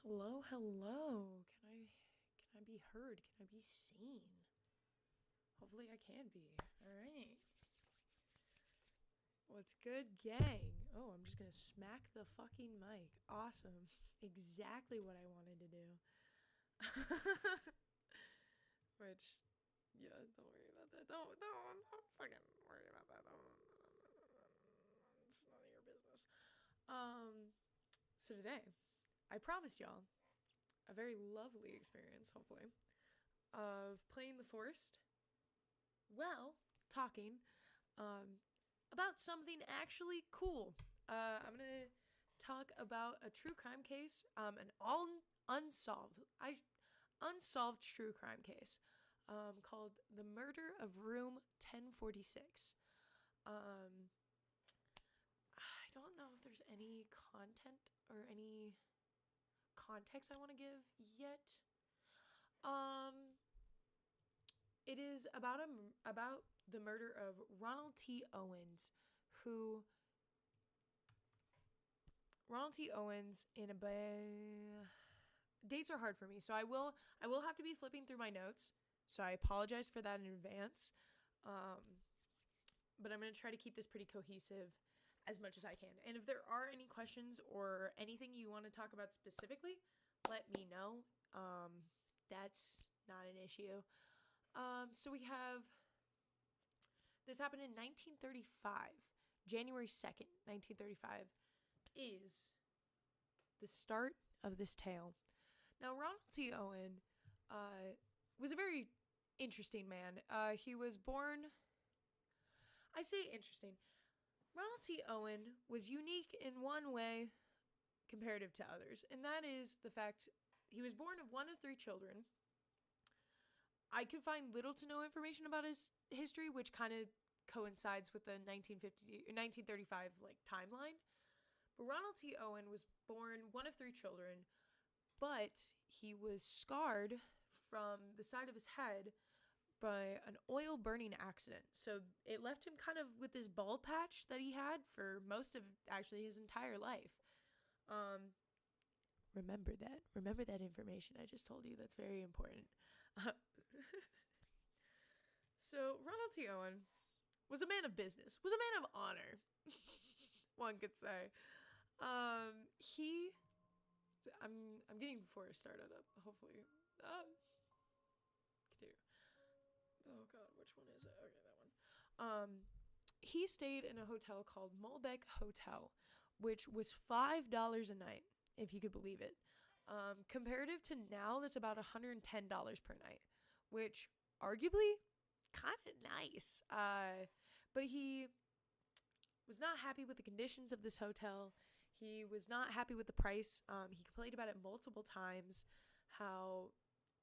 Hello, hello. Can I be heard? Can I be seen? Hopefully I can be. All right. What's good, gang? Oh, I'm just going to smack the fucking mic. Awesome. Exactly what I wanted to do. Which yeah, don't worry about that. Don't fucking worry about that. It's none of your business. So today, I promised y'all a very lovely experience, hopefully, of playing the forest. Well, talking about something actually cool. I'm gonna talk about a true crime case, an all unsolved true crime case, called the murder of Room 1046. Um, I don't know if there's any content or any context I want to give yet. Um, it is about the murder of Ronald T. Owens, who Ronald T. Owens in a dates are hard for me, so I will have to be flipping through my notes. So I apologize for that in advance. But I'm gonna try to keep this pretty cohesive as much as I can. And if there are any questions or anything you want to talk about specifically, let me know. That's not an issue. So we have this happened in 1935, January 2nd, 1935 is the start of this tale. Now, Ronald T. Owen was a very interesting man. He was born, I say interesting. Ronald T. Owen was unique in one way comparative to others, and that is the fact he was born of one of three children. I could find little to no information about his history, which kind of coincides with the 1935 like timeline. But Ronald T. Owen was born one of three children, but he was scarred from the side of his head by an oil burning accident. So it left him kind of with this bald patch that he had for most of actually his entire life. Remember that. Remember that information I just told you. That's very important. So Ronald T. Owen was a man of business, was a man of honor, one could say. He I'm getting before I started up, hopefully. Continue. Oh god, which one is it? Okay, that one. He stayed in a hotel called Mulbeck Hotel, which was $5 a night, if you could believe it. Comparative to now, that's about $110 per night, which arguably kind of nice. But he was not happy with the conditions of this hotel. He was not happy with the price. He complained about it multiple times, how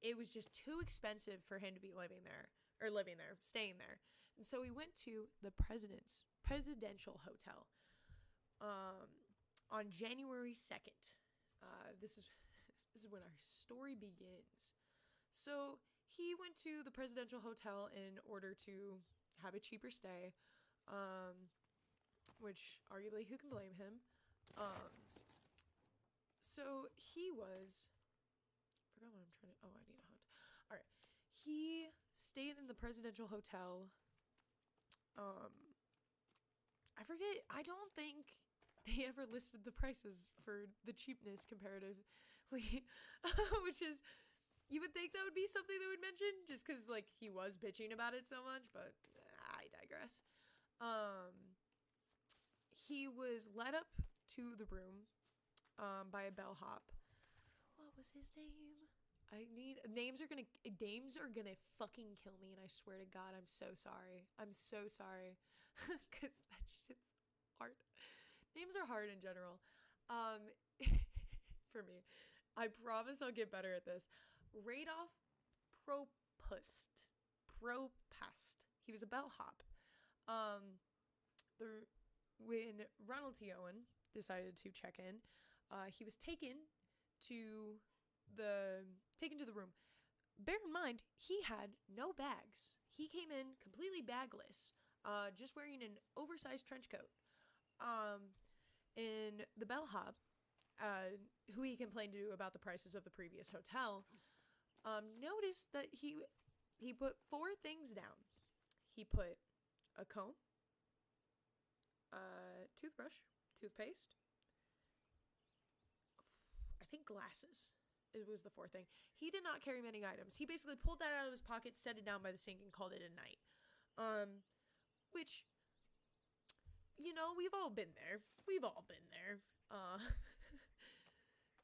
it was just too expensive for him to be staying there. And so he went to the presidential hotel on January 2nd. This is when our story begins. So he went to the presidential hotel in order to have a cheaper stay, which arguably who can blame him? So he was, I forgot what I'm trying to, oh, I need a hunt. All right. He stayed in the presidential hotel. I forget, I don't think they ever listed the prices for the cheapness comparatively, which is, you would think that would be something they would mention just because, like, he was bitching about it so much, but I digress. He was led up to the room by a bellhop. What was his name? Names are gonna fucking kill me, and I swear to God, I'm so sorry. I'm so sorry. Because that shit's hard. Names are hard in general. For me. I promise I'll get better at this. Radolf Propust. He was a bellhop. When Ronald T. Owen decided to check in, he was taken to the room. Bear in mind, he had no bags. He came in completely bagless, just wearing an oversized trench coat. And the bellhop who he complained to about the prices of the previous hotel, noticed that he put four things down. He put a comb, a toothbrush, toothpaste, I think glasses. It was the fourth thing. He did not carry many items. He basically pulled that out of his pocket, set it down by the sink, and called it a night. Which, we've all been there. We've all been there.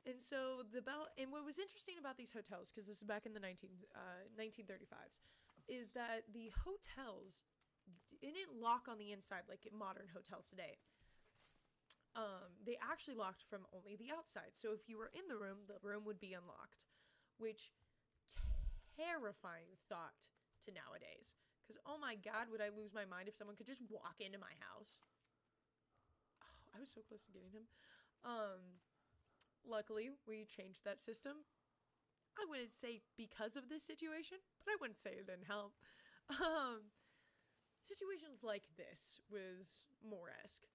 And so and what was interesting about these hotels, because this is back in the 1935s, is that the hotels didn't lock on the inside like modern hotels today. They actually locked from only the outside. So if you were in the room would be unlocked, which terrifying thought to nowadays. Because, oh my God, would I lose my mind if someone could just walk into my house? Oh, I was so close to getting him. Luckily, we changed that system. I wouldn't say because of this situation, but I wouldn't say it didn't help. Situations like this was more-esque.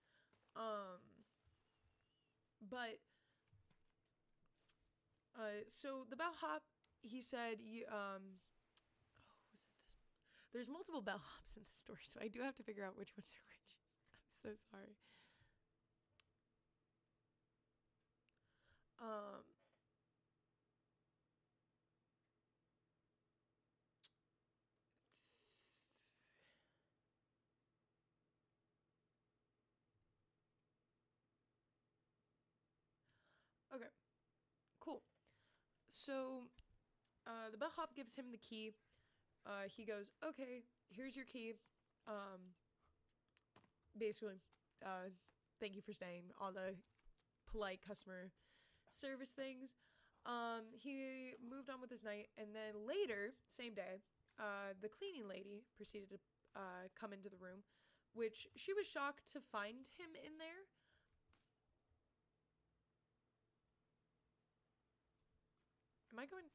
So the bellhop, he said, was it this? There's multiple bellhops in the story, so I do have to figure out which ones are which. I'm so sorry. Okay, cool. So, the bellhop gives him the key. He goes, okay, here's your key. Basically, thank you for staying. All the polite customer service things. He moved on with his night, and then later, same day, the cleaning lady proceeded to come into the room, which she was shocked to find him in there. Am I going?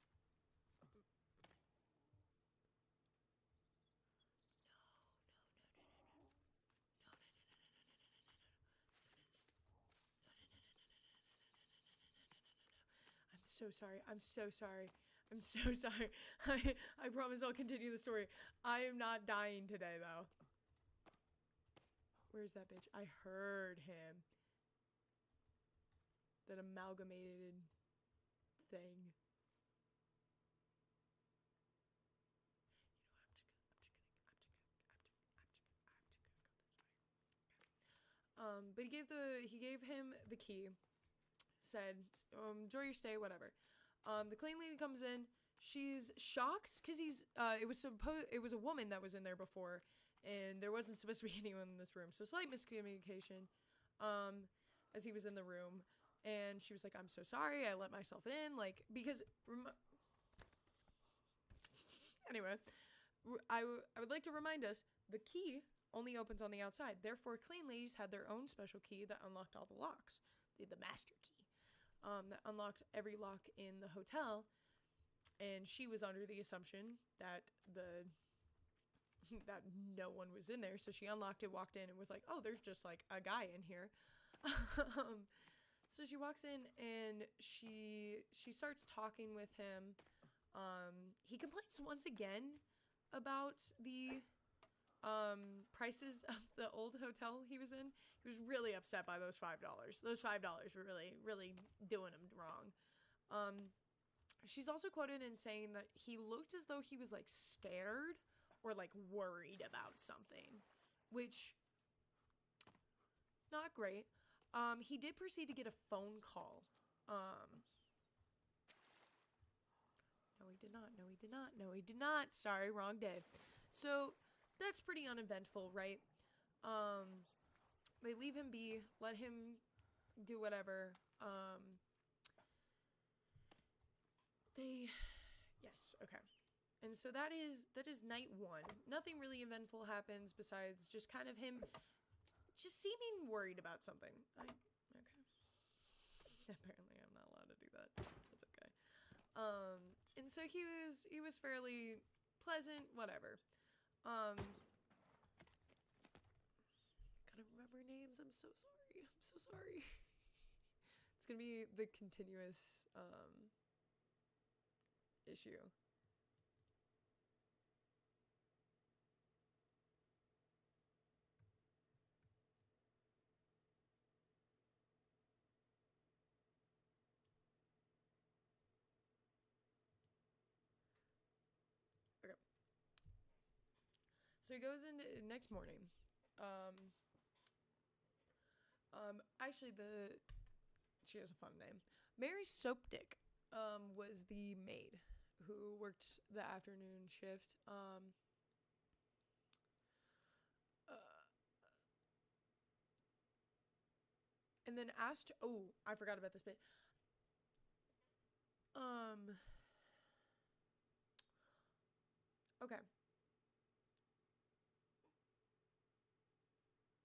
I'm so sorry. I'm so sorry. I'm so sorry. I promise I'll continue the story. I am not dying today, though. Where's that bitch? I heard him. That amalgamated thing. But he gave him the key. Said, enjoy your stay, whatever. The clean lady comes in. She's shocked because it was a woman that was in there before, and there wasn't supposed to be anyone in this room. So slight miscommunication, as he was in the room, and she was like, "I'm so sorry, I let myself in," like because. Anyway, I would like to remind us the key only opens on the outside. Therefore, clean ladies had their own special key that unlocked all the locks, the master key, that unlocked every lock in the hotel. And she was under the assumption that that no one was in there, so she unlocked it, walked in, and was like, "Oh, there's just like a guy in here." So she walks in and she starts talking with him. He complains once again about the prices of the old hotel he was in. He was really upset by those $5. Those $5 were really, really doing him wrong. She's also quoted in saying that he looked as though he was like scared or like worried about something, which not great. He did proceed to get a phone call. No, he did not. No, he did not. No, he did not. Sorry, wrong day. So that's pretty uneventful, right? They leave him be, let him do whatever. Yes, okay. And so that is night one. Nothing really eventful happens besides just kind of him just seeming worried about something. Okay. Apparently I'm not allowed to do that. That's okay. And so he was fairly pleasant, whatever. Gotta remember names. I'm so sorry. gonna be the continuous issue. Okay. So he goes into next morning. Actually, she has a fun name. Mary Soapdick was the maid who worked the afternoon shift. And then asked, oh, I forgot about this bit. Okay.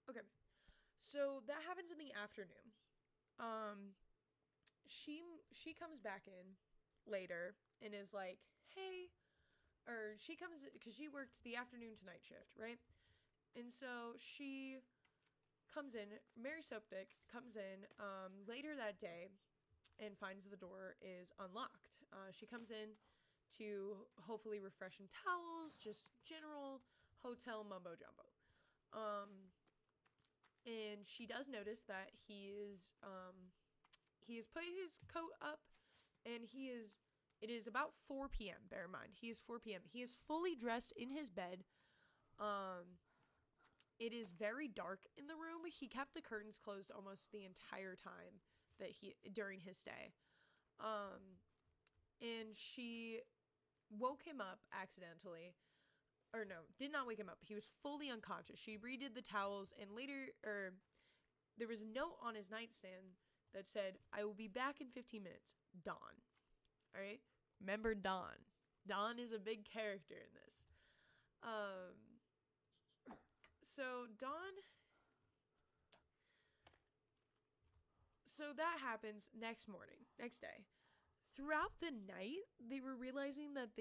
Okay. So that happens in the afternoon. She comes back in later and is like, "Hey," or she comes because she worked the afternoon to night shift, right? And so she comes in. Mary Soapdick comes in later that day and finds the door is unlocked. She comes in to hopefully refresh in towels, just general hotel mumbo jumbo. And she does notice that he has put his coat up, and it is about 4 p.m., bear in mind. He is 4 p.m. He is fully dressed in his bed. It is very dark in the room. He kept the curtains closed almost the entire time during his stay. And she woke him up accidentally. Or no, did not wake him up. He was fully unconscious. She redid the towels, and later, there was a note on his nightstand that said, "I will be back in 15 minutes. Dawn." All right? Remember Dawn. Dawn is a big character in this. So that happens next day. Throughout the night, they were realizing that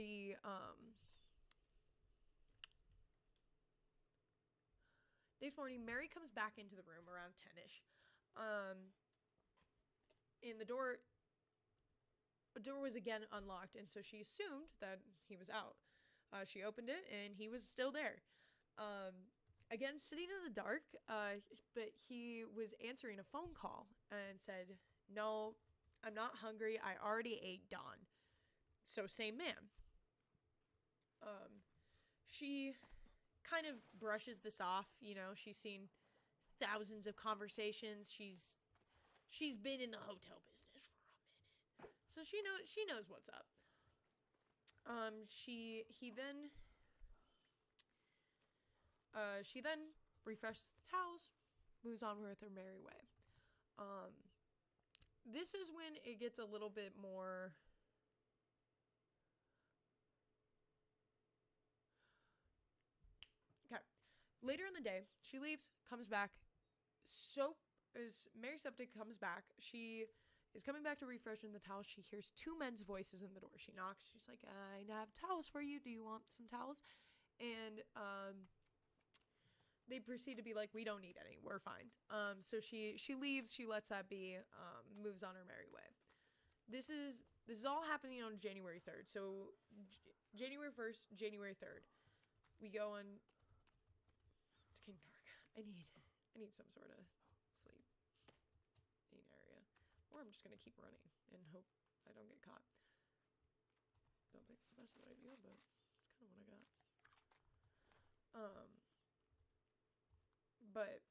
next morning, Mary comes back into the room around 10ish. And the door was again unlocked, and so she assumed that he was out. She opened it, and he was still there. Again, sitting in the dark, but he was answering a phone call and said, "No, I'm not hungry. I already ate Dawn." So same man. She kind of brushes this off. She's seen thousands of conversations. She's been in the hotel business for a minute, so she knows what's up. She then refreshes the towels, moves on with her merry way. This is when it gets a little bit more. Okay. Later in the day, she leaves, comes back. Mary Soapdick comes back. She is coming back to refresh in the towels. She hears two men's voices in the door. She knocks. She's like, "I have towels for you. Do you want some towels?" And they proceed to be like, "We don't need any. We're fine." So she leaves. She lets that be. Moves on her merry way. This is all happening on January 3rd. So January 1st, January 3rd, we go on. It's getting dark. I need some sort of sleep area, or I'm just gonna keep running and hope I don't get caught. Don't think it's the best idea, but it's kind of what I got. But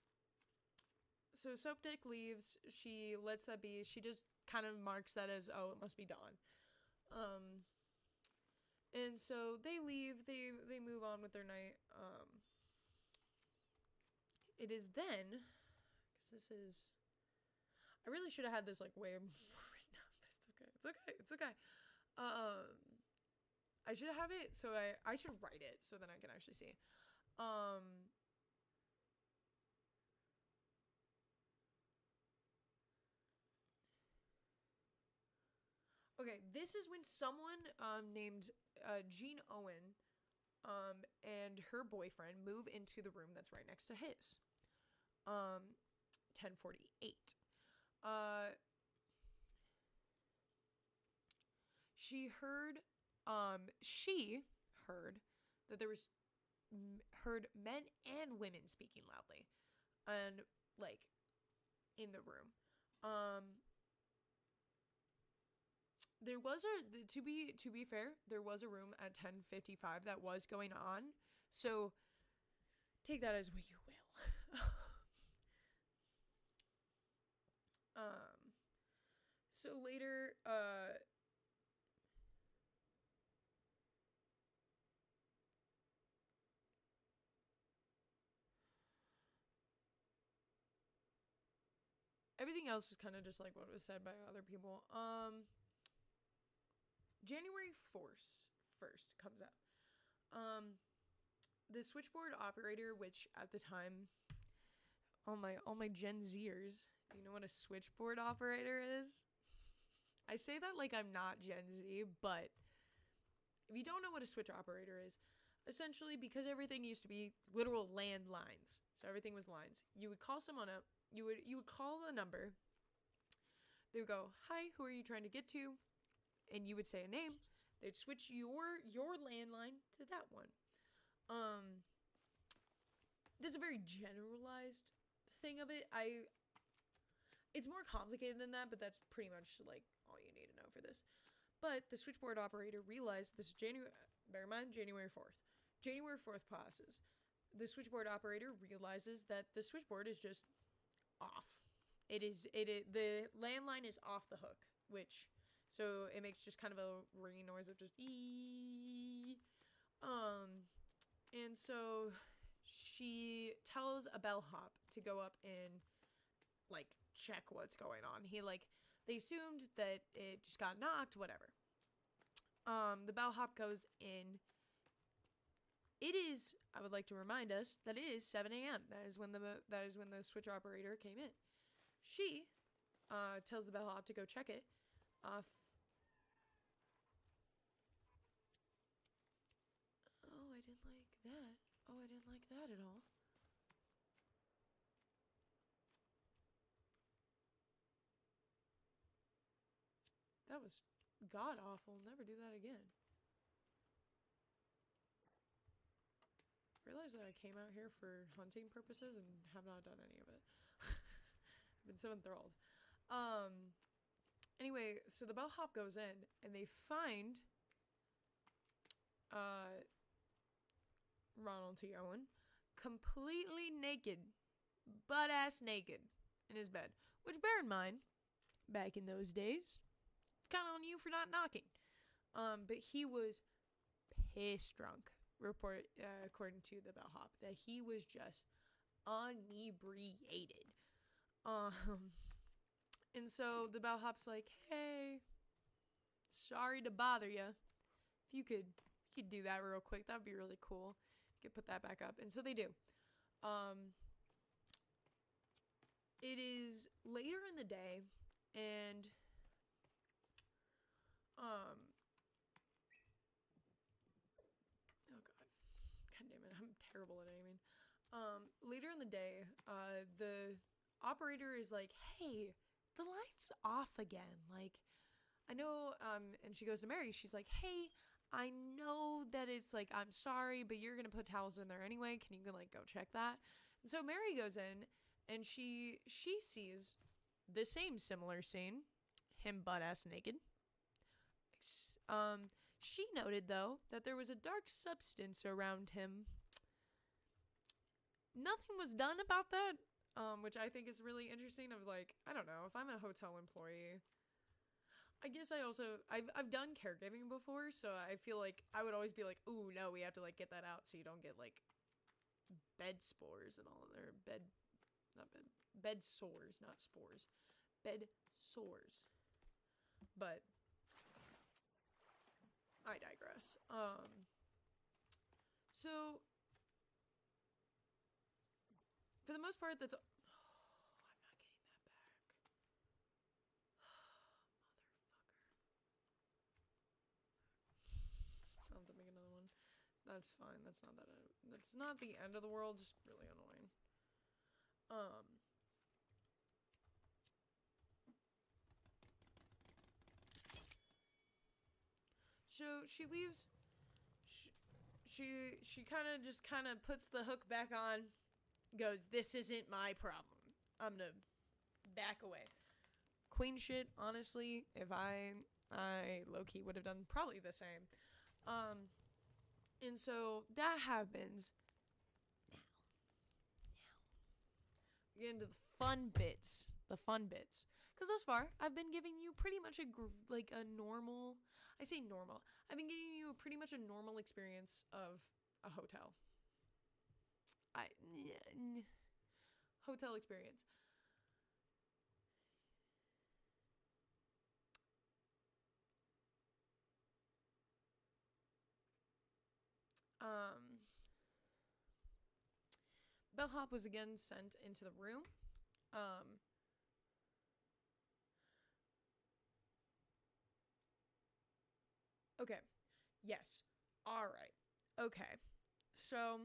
so Soapdick leaves. She lets that be. She just kind of marks that as, oh, it must be dawn. And so they leave. They move on with their night. It is then, because this is. I really should have had this like way more written up. It's okay. I should have it, so I should write it so then I can actually see. Okay, this is when someone named Jean Owen and her boyfriend move into the room that's right next to his. 10:48. She heard that there was heard men and women speaking loudly, and like in the room. There was to be fair, there was a room at 10:55 that was going on, so take that as what you will. So later, everything else is kind of just like what was said by other people. January 1st comes up. The switchboard operator, which at the time, all my Gen Zers, do you know what a switchboard operator is? I say that like I'm not Gen Z, but if you don't know what a switch operator is, essentially because everything used to be literal landlines, so everything was lines. You would call someone up. You would call the number. They would go, "Hi, who are you trying to get to?" And you would say a name. They'd switch your landline to that one. There's a very generalized thing of it. It's more complicated than that, but that's pretty much like all you need to know for this. But the switchboard operator realized this bear in mind, January 4th. January 4th passes. The switchboard operator realizes that the switchboard is just off. The landline is off the hook, so it makes just kind of a ringing noise of just ee. And so she tells a bellhop to go up and like check what's going on. They assumed that it just got knocked, whatever. The bellhop goes in. I would like to remind us that it is 7 a.m. That is when the switch operator came in. She tells the bellhop to go check it. Oh, I didn't like that. Oh, I didn't like that at all. That was god awful. Never do that again. Realized that I came out here for hunting purposes and have not done any of it. I've been so enthralled. Anyway, so the bellhop goes in and they find Ronald T. Owen completely naked, butt-ass naked, in his bed. Which, bear in mind, back in those days, it's kind of on you for not knocking. But he was pissed drunk, according to the bellhop, that he was just inebriated. And so the bellhop's like, "Hey, sorry to bother you. If you could do that real quick, that would be really cool. You could put that back up." And so they do. It is later in the day, and oh god damn it, I'm terrible at aiming. Later in the day, the operator is like, "Hey, the light's off again. Like, I know," and she goes to Mary. She's like, "Hey, I know that it's like, I'm sorry, but you're gonna put towels in there anyway. Can you like go check that?" And so Mary goes in, and she sees the same similar scene, him butt-ass naked. She noted, though, that there was a dark substance around him. Nothing was done about that, which I think is really interesting. I was like, I don't know, if I'm a hotel employee, I guess I've done caregiving before, so I feel like I would always be like, "Ooh, no, we have to like get that out so you don't get like bed spores and all, or bed sores, not spores, bed sores." But I digress. So for the most part, that's. I'm not getting that back. Motherfucker. I'll have to make another one. That's fine. That's not the end of the world. Just really annoying. So she leaves. She kind of puts the hook back on. Goes, this isn't my problem. I'm gonna back away. Queen shit. Honestly, if I low key would have done probably the same. And so that happens. Now, we get into the fun bits. Because thus far, I've been giving you pretty much a normal. I say normal. I've been giving you pretty much a normal experience of a hotel. Hotel experience. Bellhop was again sent into the room. Okay. Yes. All right. Okay. So,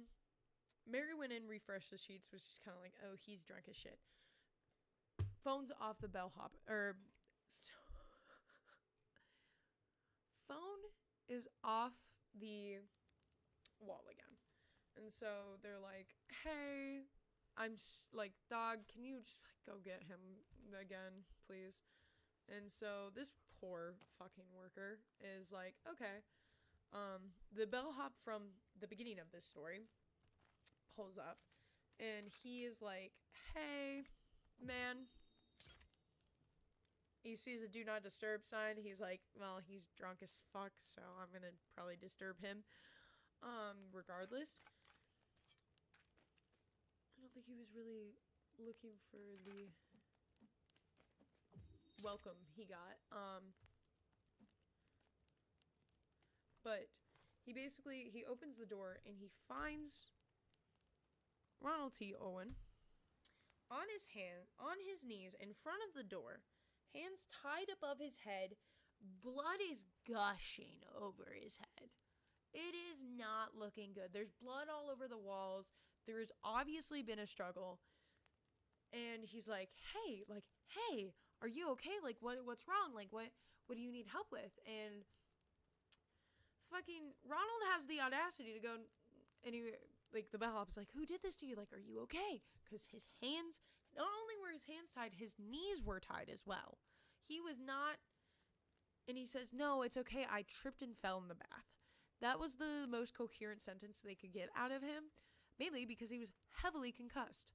Mary went in, refreshed the sheets, was just kind of like, oh, he's drunk as shit. Phone's off the bellhop. Phone is off the wall again. And so they're like, hey, like, dog, can you just like, go get him again, please? And so this poor fucking worker is like, okay. The bellhop from the beginning of this story pulls up, and he is like, hey, man. He sees a do not disturb sign. He's like, well, he's drunk as fuck, so I'm gonna probably disturb him. Regardless. I don't think he was really looking for the welcome he got. But he opens the door and he finds Ronald T. Owen on his knees in front of the door, hands tied above his head, blood is gushing over his head. It is not looking good. There's blood all over the walls. There has obviously been a struggle. And he's like, hey, are you okay? Like, what's wrong? Like, what do you need help with? And fucking Ronald has the audacity to go, and the bellhop is like, who did this to you? Like, are you okay? Because his hands, not only were his hands tied, his knees were tied as well. He was not, and he says, no, it's okay. I tripped and fell in the bath. That was the most coherent sentence they could get out of him, mainly because he was heavily concussed.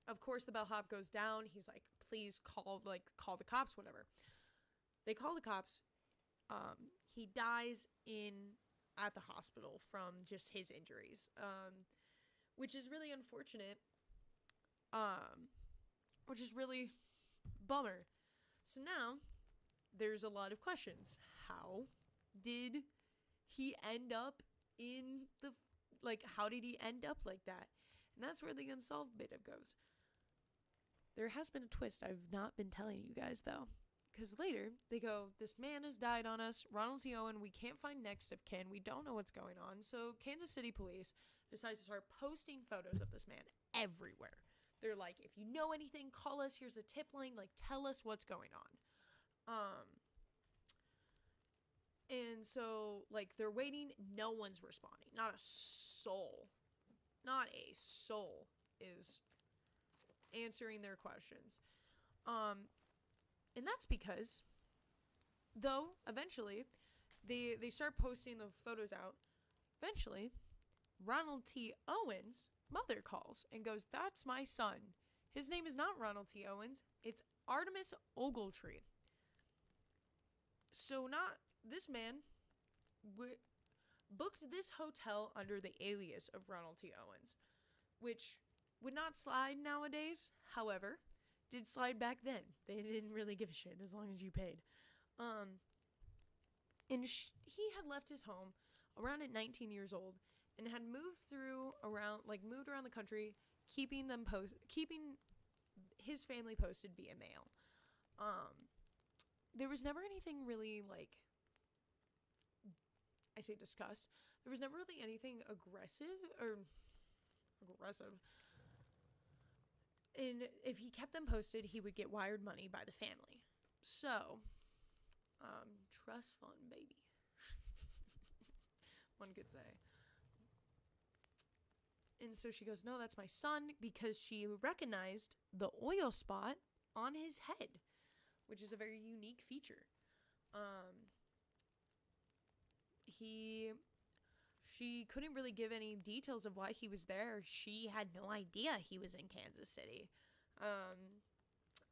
Of course, the bellhop goes down. He's like, please call the cops, whatever. They call the cops. He dies at the hospital from just his injuries, which is really unfortunate, which is really bummer. So now, there's a lot of questions. How did he end up how did he end up like that? And that's where the unsolved bit goes. There has been a twist I've not been telling you guys, though. Because later, they go, this man has died on us, Ronald T. Owen, we can't find next of kin, we don't know what's going on. So Kansas City police decides to start posting photos of this man everywhere. They're like, if you know anything, call us, here's a tip line, like, tell us what's going on. And so, like, they're waiting, no one's responding. Not a soul is answering their questions. And that's because, though, eventually, they start posting the photos out. Eventually, Ronald T. Owens' mother calls and goes, that's my son. His name is not Ronald T. Owens. It's Artemis Ogletree. So this man booked this hotel under the alias of Ronald T. Owens, which would not slide nowadays. However, did slide back then. They didn't really give a shit as long as you paid. And he had left his home around at 19 years old and had moved around the country, keeping his family posted via mail. There was never anything really, like, I say discussed. There was never really anything aggressive. And if he kept them posted, he would get wired money by the family. So, Trust fund, baby. One could say. And so she goes, no, that's my son, because she recognized the oil spot on his head, which is a very unique feature. She couldn't really give any details of why he was there. She had no idea he was in Kansas City.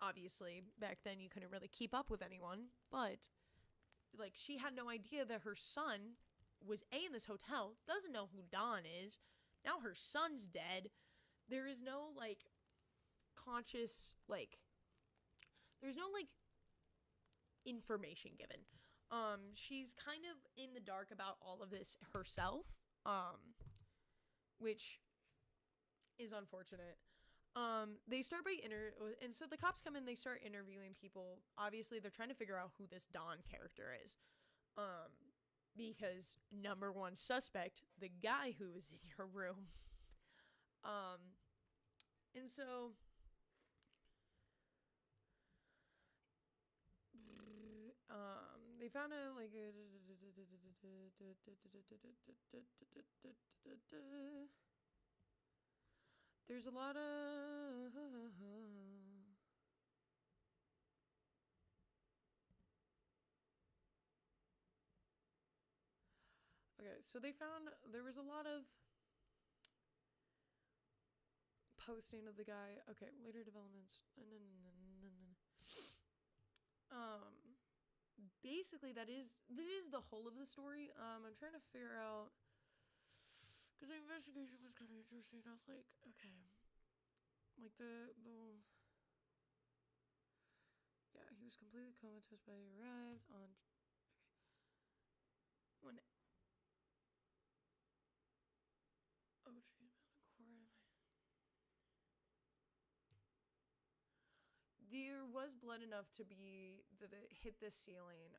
Obviously, back then you couldn't really keep up with anyone, but like she had no idea that her son was in this hotel, doesn't know who Don is. Now her son's dead. There is no like conscious there's no like information given. She's kind of in the dark about all of this herself, which is unfortunate. They start by and so the cops come in, they start interviewing people. Obviously, they're trying to figure out who this Don character is. Because number one suspect, the guy who was in your room. And so they found a there's a lot of okay, so they found there was a lot of posting of the guy. Okay, later developments. Basically that is the whole of the story. I'm trying to figure out because the investigation was kind of interesting. I was like, okay, like the yeah, he was completely comatose by he arrived on when oh geez, there was blood enough to be that it hit the ceiling.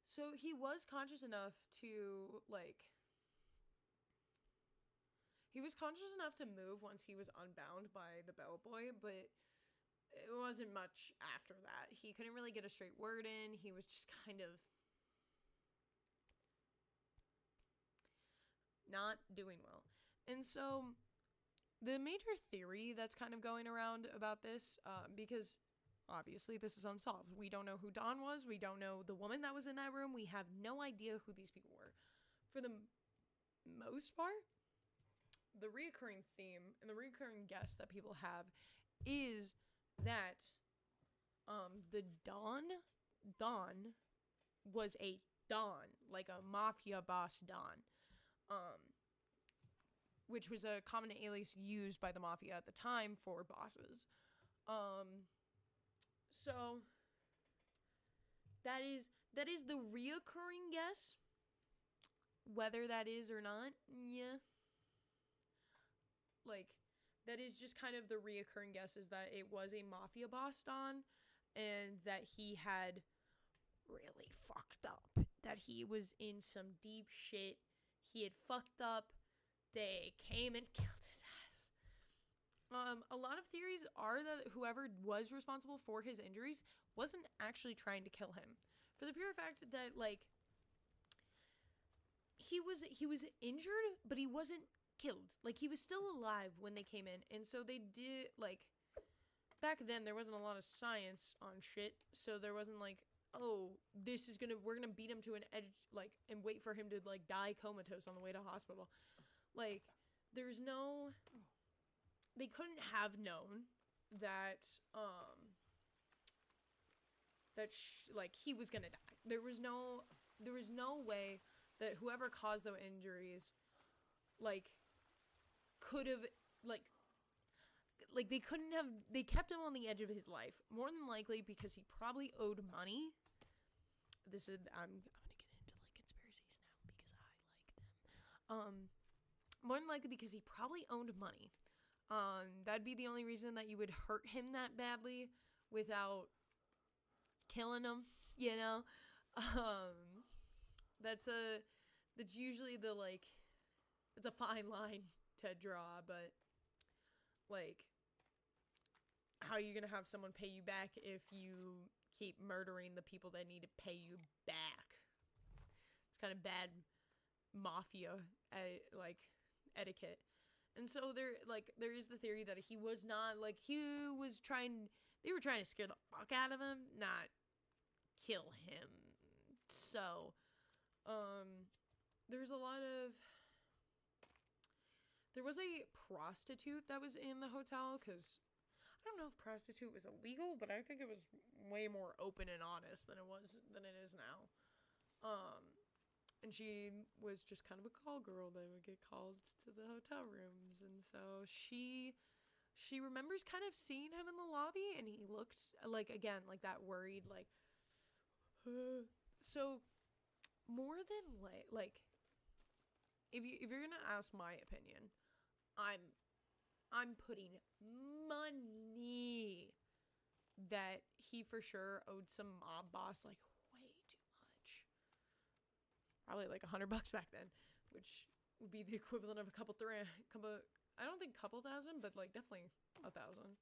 So he was conscious enough to he was conscious enough to move once he was unbound by the bellboy, but it wasn't much after that. He couldn't really get a straight word in. He was just kind of not doing well. And so the major theory that's kind of going around about this, because obviously this is unsolved. We don't know who Don was. We don't know the woman that was in that room. We have no idea who these people were. For the most part, the reoccurring theme and the reoccurring guess that people have is that the Don was a Don, like a mafia boss Don. Which was a common alias used by the mafia at the time for bosses. So that is the reoccurring guess. Whether that is or not, yeah. Like, that is just kind of the reoccurring guess, is that it was a mafia boss Don, and that he had really fucked up. That he was in some deep shit. He had fucked up. They came and killed his ass. A lot of theories are that whoever was responsible for his injuries wasn't actually trying to kill him. For the pure fact that, like, he was injured, but he wasn't killed. Like, he was still alive when they came in. And so they did, like, back then there wasn't a lot of science on shit. So there wasn't like, oh, we're gonna beat him to an edge, like, and wait for him to, like, die comatose on the way to hospital. Like, they couldn't have known that, like, he was gonna die. There was no way that whoever caused those injuries, like, could have, like, they couldn't have, they kept him on the edge of his life. More than likely because he probably owed money. I'm gonna get into, like, conspiracies now because I like them. More than likely because he probably owed money. That'd be the only reason that you would hurt him that badly without killing him, you know? That's usually the, like, it's a fine line to draw, but like, how are you gonna have someone pay you back if you keep murdering the people that need to pay you back? It's kind of bad mafia like etiquette. And so there is the theory that he was not like they were trying to scare the fuck out of him, not kill him. So there was a prostitute that was in the hotel, because I don't know if prostitute was illegal, but I think it was way more open and honest than it is now. And she was just kind of a call girl that would get called to the hotel rooms. And so she remembers kind of seeing him in the lobby, and he looked like, again, like that worried, like, so more than like, if you're gonna ask my opinion, I'm putting money that he for sure owed some mob boss like way too much. Probably like $100 back then, which would be the equivalent of I don't think couple thousand, but like definitely 1,000.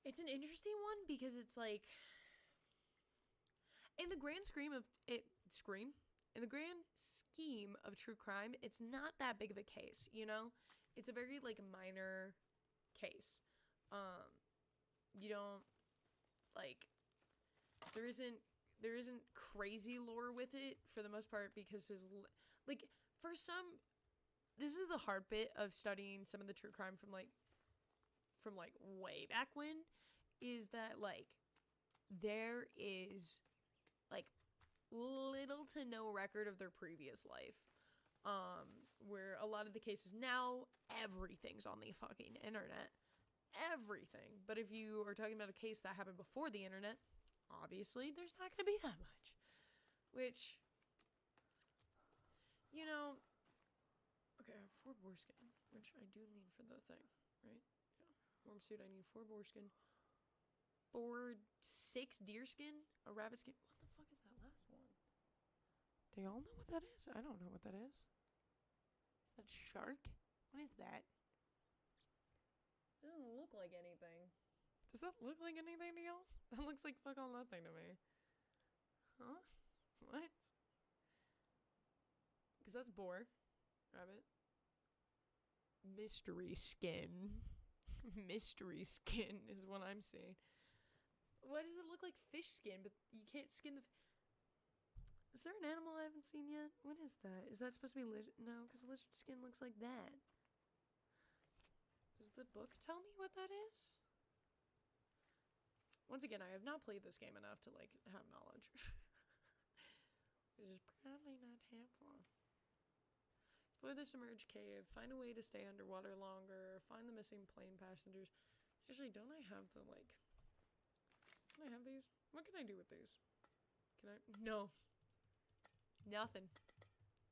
It's an interesting one because it's like, in the grand scheme of true crime, it's not that big of a case, you know? It's a very like minor case. You don't like, there isn't crazy lore with it for the most part, because like, for some, this is the hard bit of studying some of the true crime from way back when, is that like there is like little to no record of their previous life. Where a lot of the cases now, everything's on the fucking internet. Everything. But if you are talking about a case that happened before the internet, obviously there's not going to be that much. Which, you know, okay, I have 4 boar skin, which I do need for the thing, right? Yeah. Warm suit, I need 4 boar skin. 6 deer skin, a rabbit skin. What the fuck is that last one? Do y'all know what that is? I don't know what that is. Is that shark? What is that? It doesn't look like anything. Does that look like anything to y'all? That looks like fuck all nothing to me. Huh? What? Because that's boar. Rabbit. Mystery skin. Mystery skin is what I'm seeing. Why does it look like fish skin, but you can't skin the... Is there an animal I haven't seen yet? What is that? Is that supposed to be lizard? No, because lizard skin looks like that. Does the book tell me what that is? Once again, I have not played this game enough to, like, have knowledge. Which is probably not helpful. Explore the submerged cave. Find a way to stay underwater longer. Find the missing plane passengers. Actually, don't I have the, like... Can I have these? What can I do with these? Can I... No. Nothing.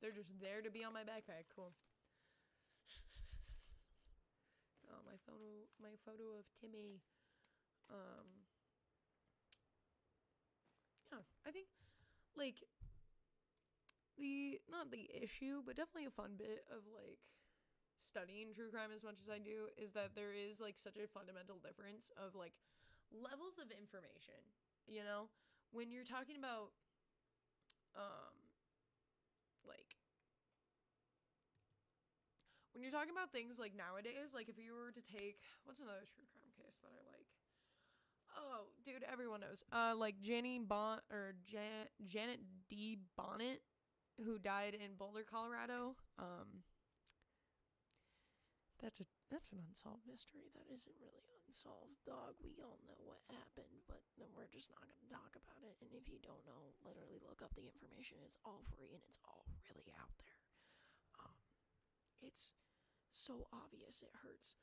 They're just there to be on my backpack. Cool. Oh, my photo of Timmy. Yeah, I think, like, not the issue, but definitely a fun bit of, like, studying true crime as much as I do, is that there is, like, such a fundamental difference of, like, levels of information, you know? When you're talking about, like, when you're talking about things, like, nowadays, like, if you were to take, what's another true crime case that I like? Oh, dude, everyone knows. Like, Janet D. Bonnet, who died in Boulder, Colorado. That's an unsolved mystery. That isn't really unsolved, dog. We all know what happened, but we're just not going to talk about it. And if you don't know, literally look up the information. It's all free, and it's all really out there. It's so obvious it hurts.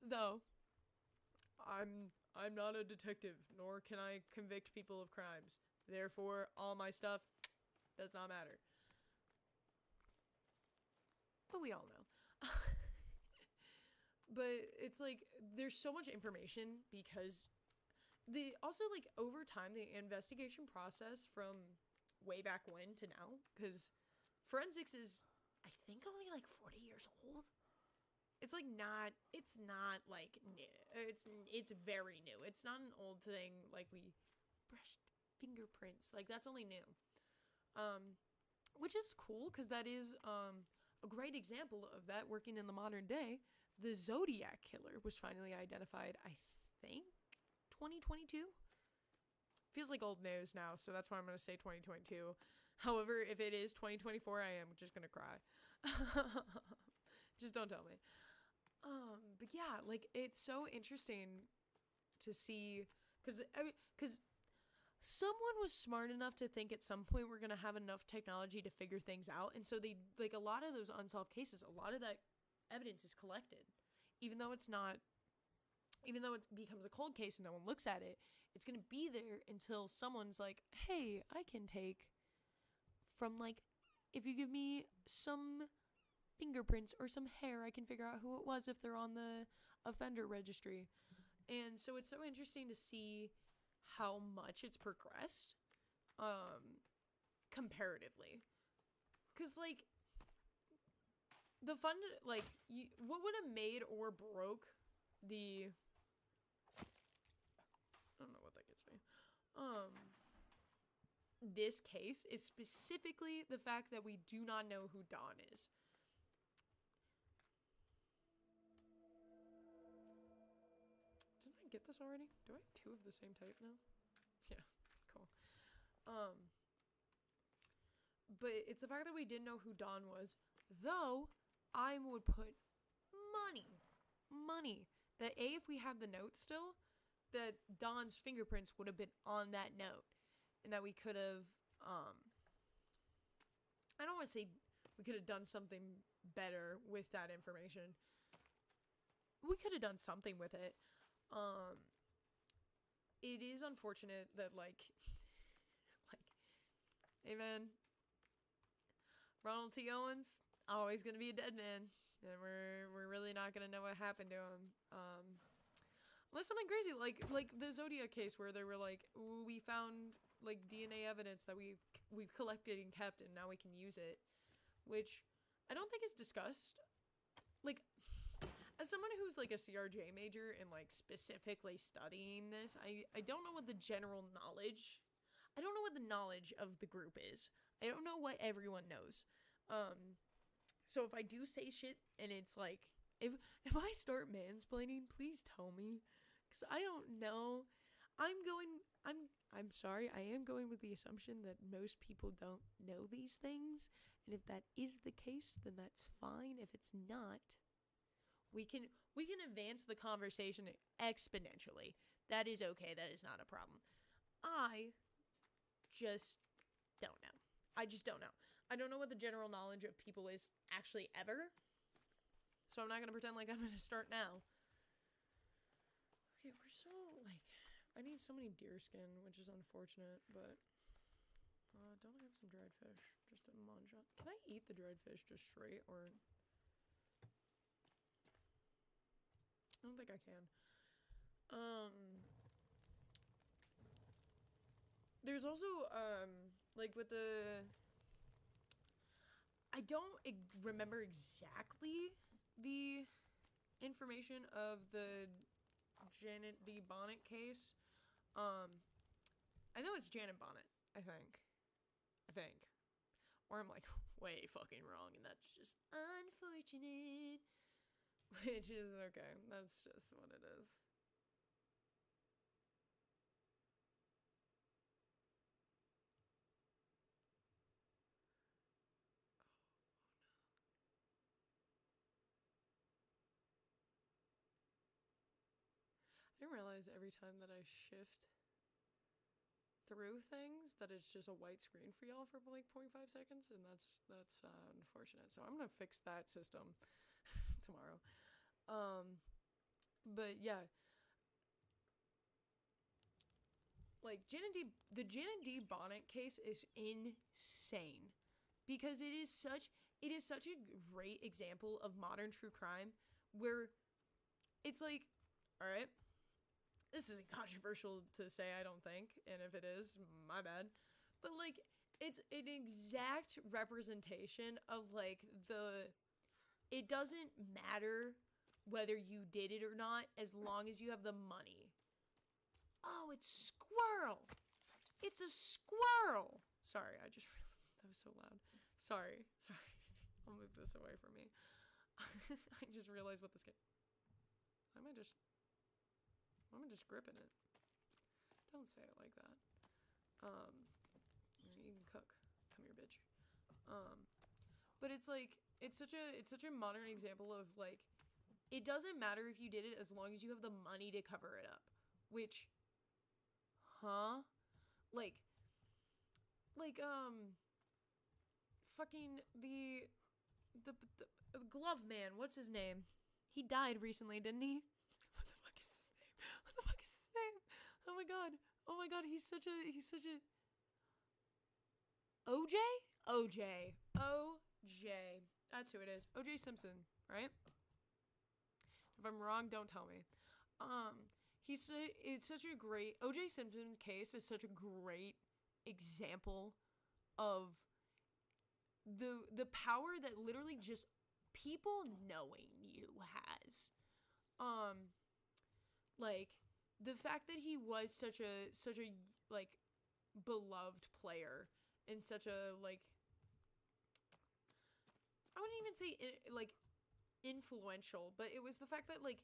Though, I'm not a detective, nor can I convict people of crimes. Therefore, all my stuff does not matter. But we all know. But it's like, there's so much information because the also like over time the investigation process from way back when to now, because forensics is I think only like 40 years old. It's not like new. It's very new. It's not an old thing like we brushed fingerprints. Like that's only new. Which is cool because that is a great example of that working in the modern day. The Zodiac killer was finally identified, I think 2022. Feels like old news now, so that's why I'm going to say 2022. However, if it is 2024, I am just going to cry. Just don't tell me. But yeah, like it's so interesting to see cuz someone was smart enough to think at some point we're going to have enough technology to figure things out, and so they like a lot of those unsolved cases, a lot of that evidence is collected. Even though it's not even though it becomes a cold case and no one looks at it, it's going to be there until someone's like, "Hey, I can take from like if you give me some fingerprints or some hair, I can figure out who it was if they're on the offender registry." And so it's so interesting to see how much it's progressed comparatively. Cuz like the fun like what would have made or broke the I don't know what that gets me. This case is specifically the fact that we do not know who Don is. Didn't I get this already? Do I have two of the same type now? Yeah, cool. But it's the fact that we didn't know who Don was, though I would put money that if we had the note still, that Don's fingerprints would have been on that note, and that we could have I don't want to say we could have done something better with that information. We could have done something with it. It is unfortunate that like hey man, Ronald T. Owens always gonna be a dead man, and we're really not gonna know what happened to him. Unless something crazy like the Zodiac case where they were like, we found like DNA evidence that we've collected and kept, and now we can use it, which I don't think is discussed. Like, as someone who's like a CRJ major and like specifically studying this, I don't know what the general knowledge. I don't know what the knowledge of the group is. I don't know what everyone knows. So if I do say shit and it's like, if I start mansplaining, please tell me, because I don't know. I'm sorry, I am going with the assumption that most people don't know these things, and if that is the case, then that's fine. If it's not, we can advance the conversation exponentially. That is okay. That is not a problem. I just don't know. I just don't know. I don't know what the general knowledge of people is actually ever. So I'm not going to pretend like I'm going to start now. Okay, we're so, like, I need so many deer skin, which is unfortunate, but don't I have some dried fish just to munch on? Can I eat the dried fish just straight, or? I don't think I can. There's also, like with the, I don't remember exactly the information of the Janet D. Bonnet case. I know it's Janet Bonnet, I think. Or I'm like way fucking wrong, and that's just unfortunate. Which is okay. That's just what it is. I didn't realize every time that I shift through things that it's just a white screen for y'all for like 0.5 seconds, and that's unfortunate. So I'm gonna fix that system tomorrow. But yeah, like the Janet D. Bonnet case is insane because it is such a great example of modern true crime where it's like, all right, this isn't controversial to say, I don't think, and if it is, my bad. But like, it's an exact representation of like it doesn't matter whether you did it or not as long as you have the money. Oh, it's squirrel. It's a squirrel. Sorry, that was so loud. Sorry. I'll move this away from me. I just realized what this game. Why am I just gripping it? Don't say it like that. You can cook. Come here, bitch. But it's like, it's such a modern example of like, it doesn't matter if you did it as long as you have the money to cover it up. Which, like, fucking the glove man, what's his name? He died recently, didn't he? What the fuck is his name? Oh my god, he's such a OJ. That's who it is. OJ Simpson, right? If I'm wrong, don't tell me. It's such a great, OJ Simpson's case is such a great example of the power that literally just people knowing you has. Like the fact that he was such a like beloved player and such a like, I wouldn't even say like influential, but it was the fact that like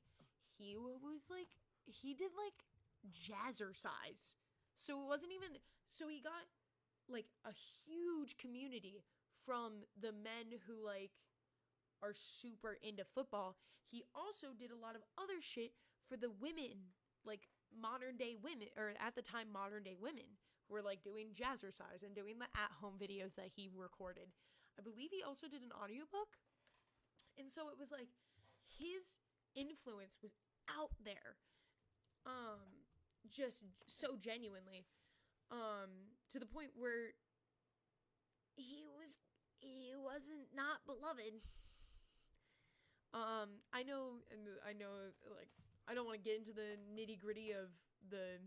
he did like jazzercise. So it wasn't even, so he got like a huge community from the men who like are super into football. He also did a lot of other shit for the women, like modern day women, or at the time modern day women, who were like doing jazzercise and doing the at-home videos that he recorded. I believe he also did an audiobook. And so it was like his influence was out there. Just so genuinely. To the point where he wasn't not beloved. I know, like, I don't want to get into the nitty-gritty of the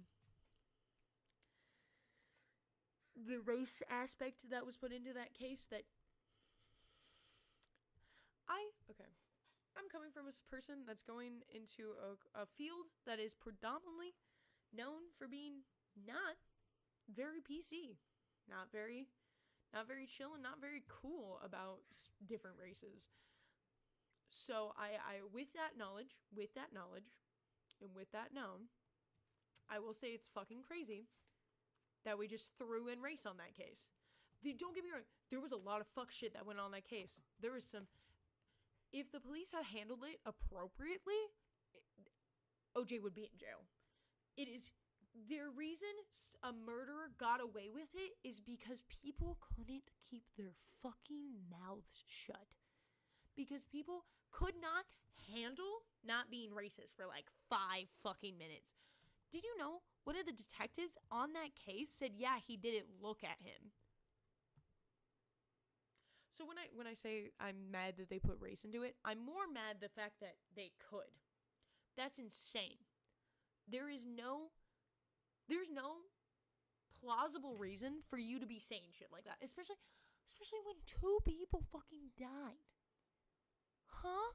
race aspect that was put into that case. I'm coming from a person that's going into a field that is predominantly known for being not very PC, not very chill, and not very cool about different races. So I with that knowledge, and with that known, I will say it's fucking crazy that we just threw in race on that case. Don't get me wrong, there was a lot of fuck shit that went on that case. There was some, if the police had handled it appropriately, OJ would be in jail. It is, the reason a murderer got away with it is because people couldn't keep their fucking mouths shut. Because people could not handle not being racist for like 5 fucking minutes. Did you know one of the detectives on that case said, yeah, he didn't look at him? So when I say I'm mad that they put race into it, I'm more mad the fact that they could. That's insane. There's no plausible reason for you to be saying shit like that, especially when 2 people fucking died. Huh?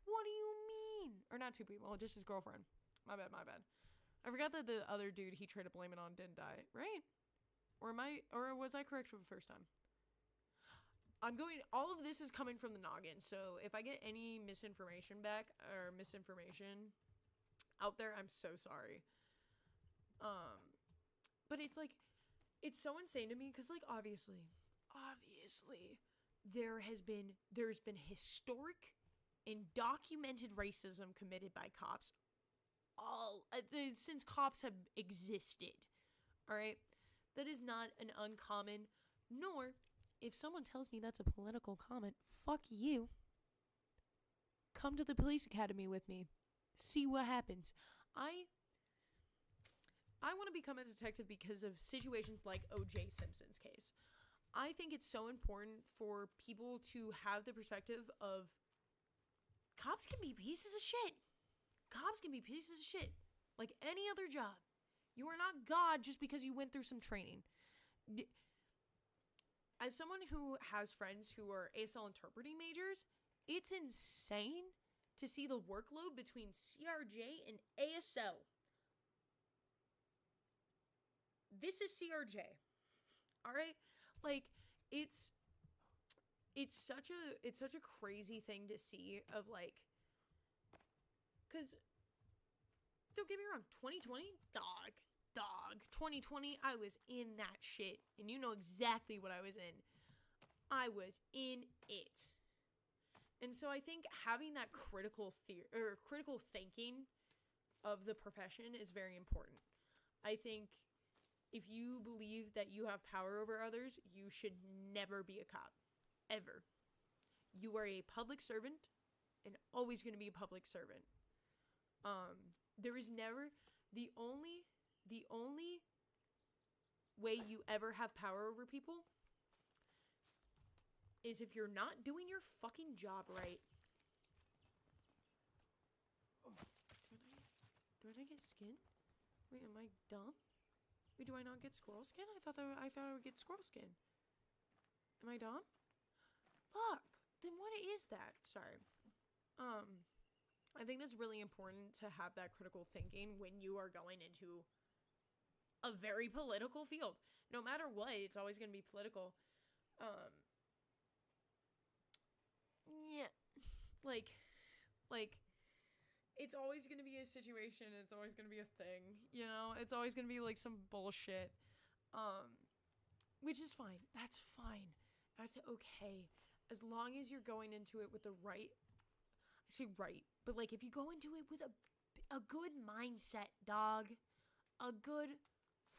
What do you mean? Or not 2 people, just his girlfriend. My bad. I forgot that the other dude he tried to blame it on didn't die, right? Or was I correct for the first time? All of this is coming from the noggin, so if I get any misinformation back, or misinformation out there, I'm so sorry. But it's like, it's so insane to me, because like, obviously, there's been historic and documented racism committed by cops since cops have existed, alright? That is not an uncommon, nor, if someone tells me that's a political comment, fuck you. Come to the police academy with me. See what happens. I want to become a detective because of situations like O.J. Simpson's case. I think it's so important for people to have the perspective of cops can be pieces of shit. Cops can be pieces of shit like any other job. You are not God just because you went through some training. As someone who has friends who are ASL interpreting majors, it's insane to see the workload between CRJ and ASL. This is CRJ. All right? Like it's such a crazy thing to see of like, cuz don't get me wrong, 2020, dog. 2020, I was in that shit, and you know exactly what I was in. I was in it. And so I think having that critical thinking of the profession is very important. I think if you believe that you have power over others, you should never be a cop. Ever. You are a public servant and always going to be a public servant. There is never the only way you ever have power over people is if you're not doing your fucking job right. Oh, did I get skin? Wait, am I dumb? Wait, do I not get squirrel skin? I thought I would get squirrel skin. Am I dumb? Fuck. Then what is that? Sorry. I think that's really important to have that critical thinking when you are going into a very political field. No matter what, it's always going to be political. Yeah. Like, it's always going to be a situation. It's always going to be a thing. You know? It's always going to be, like, some bullshit. Which is fine. That's fine. That's okay. As long as you're going into it with the right... I say right. But, like, if you go into it with a good mindset, dog. A good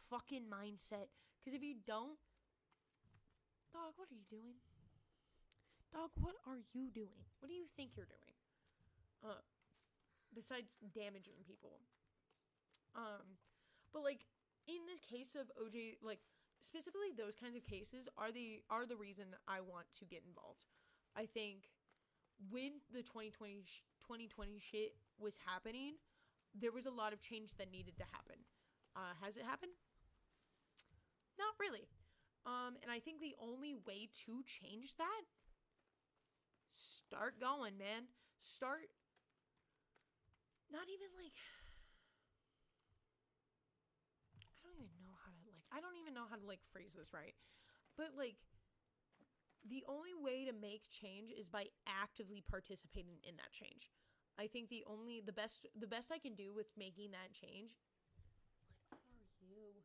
fucking mindset. Because if you don't... Dog, what are you doing? Dog, what are you doing? What do you think you're doing? Besides damaging people. But like in this case of OJ, like specifically those kinds of cases are the reason I want to get involved. I think when the 2020 shit was happening, there was a lot of change that needed to happen. Has it happened? Not really. And I think the only way to change that, start going, man. Start. Not even like. I don't even know how to like phrase this right. But like, the only way to make change is by actively participating in that change. I think the best I can do with making that change. What are you?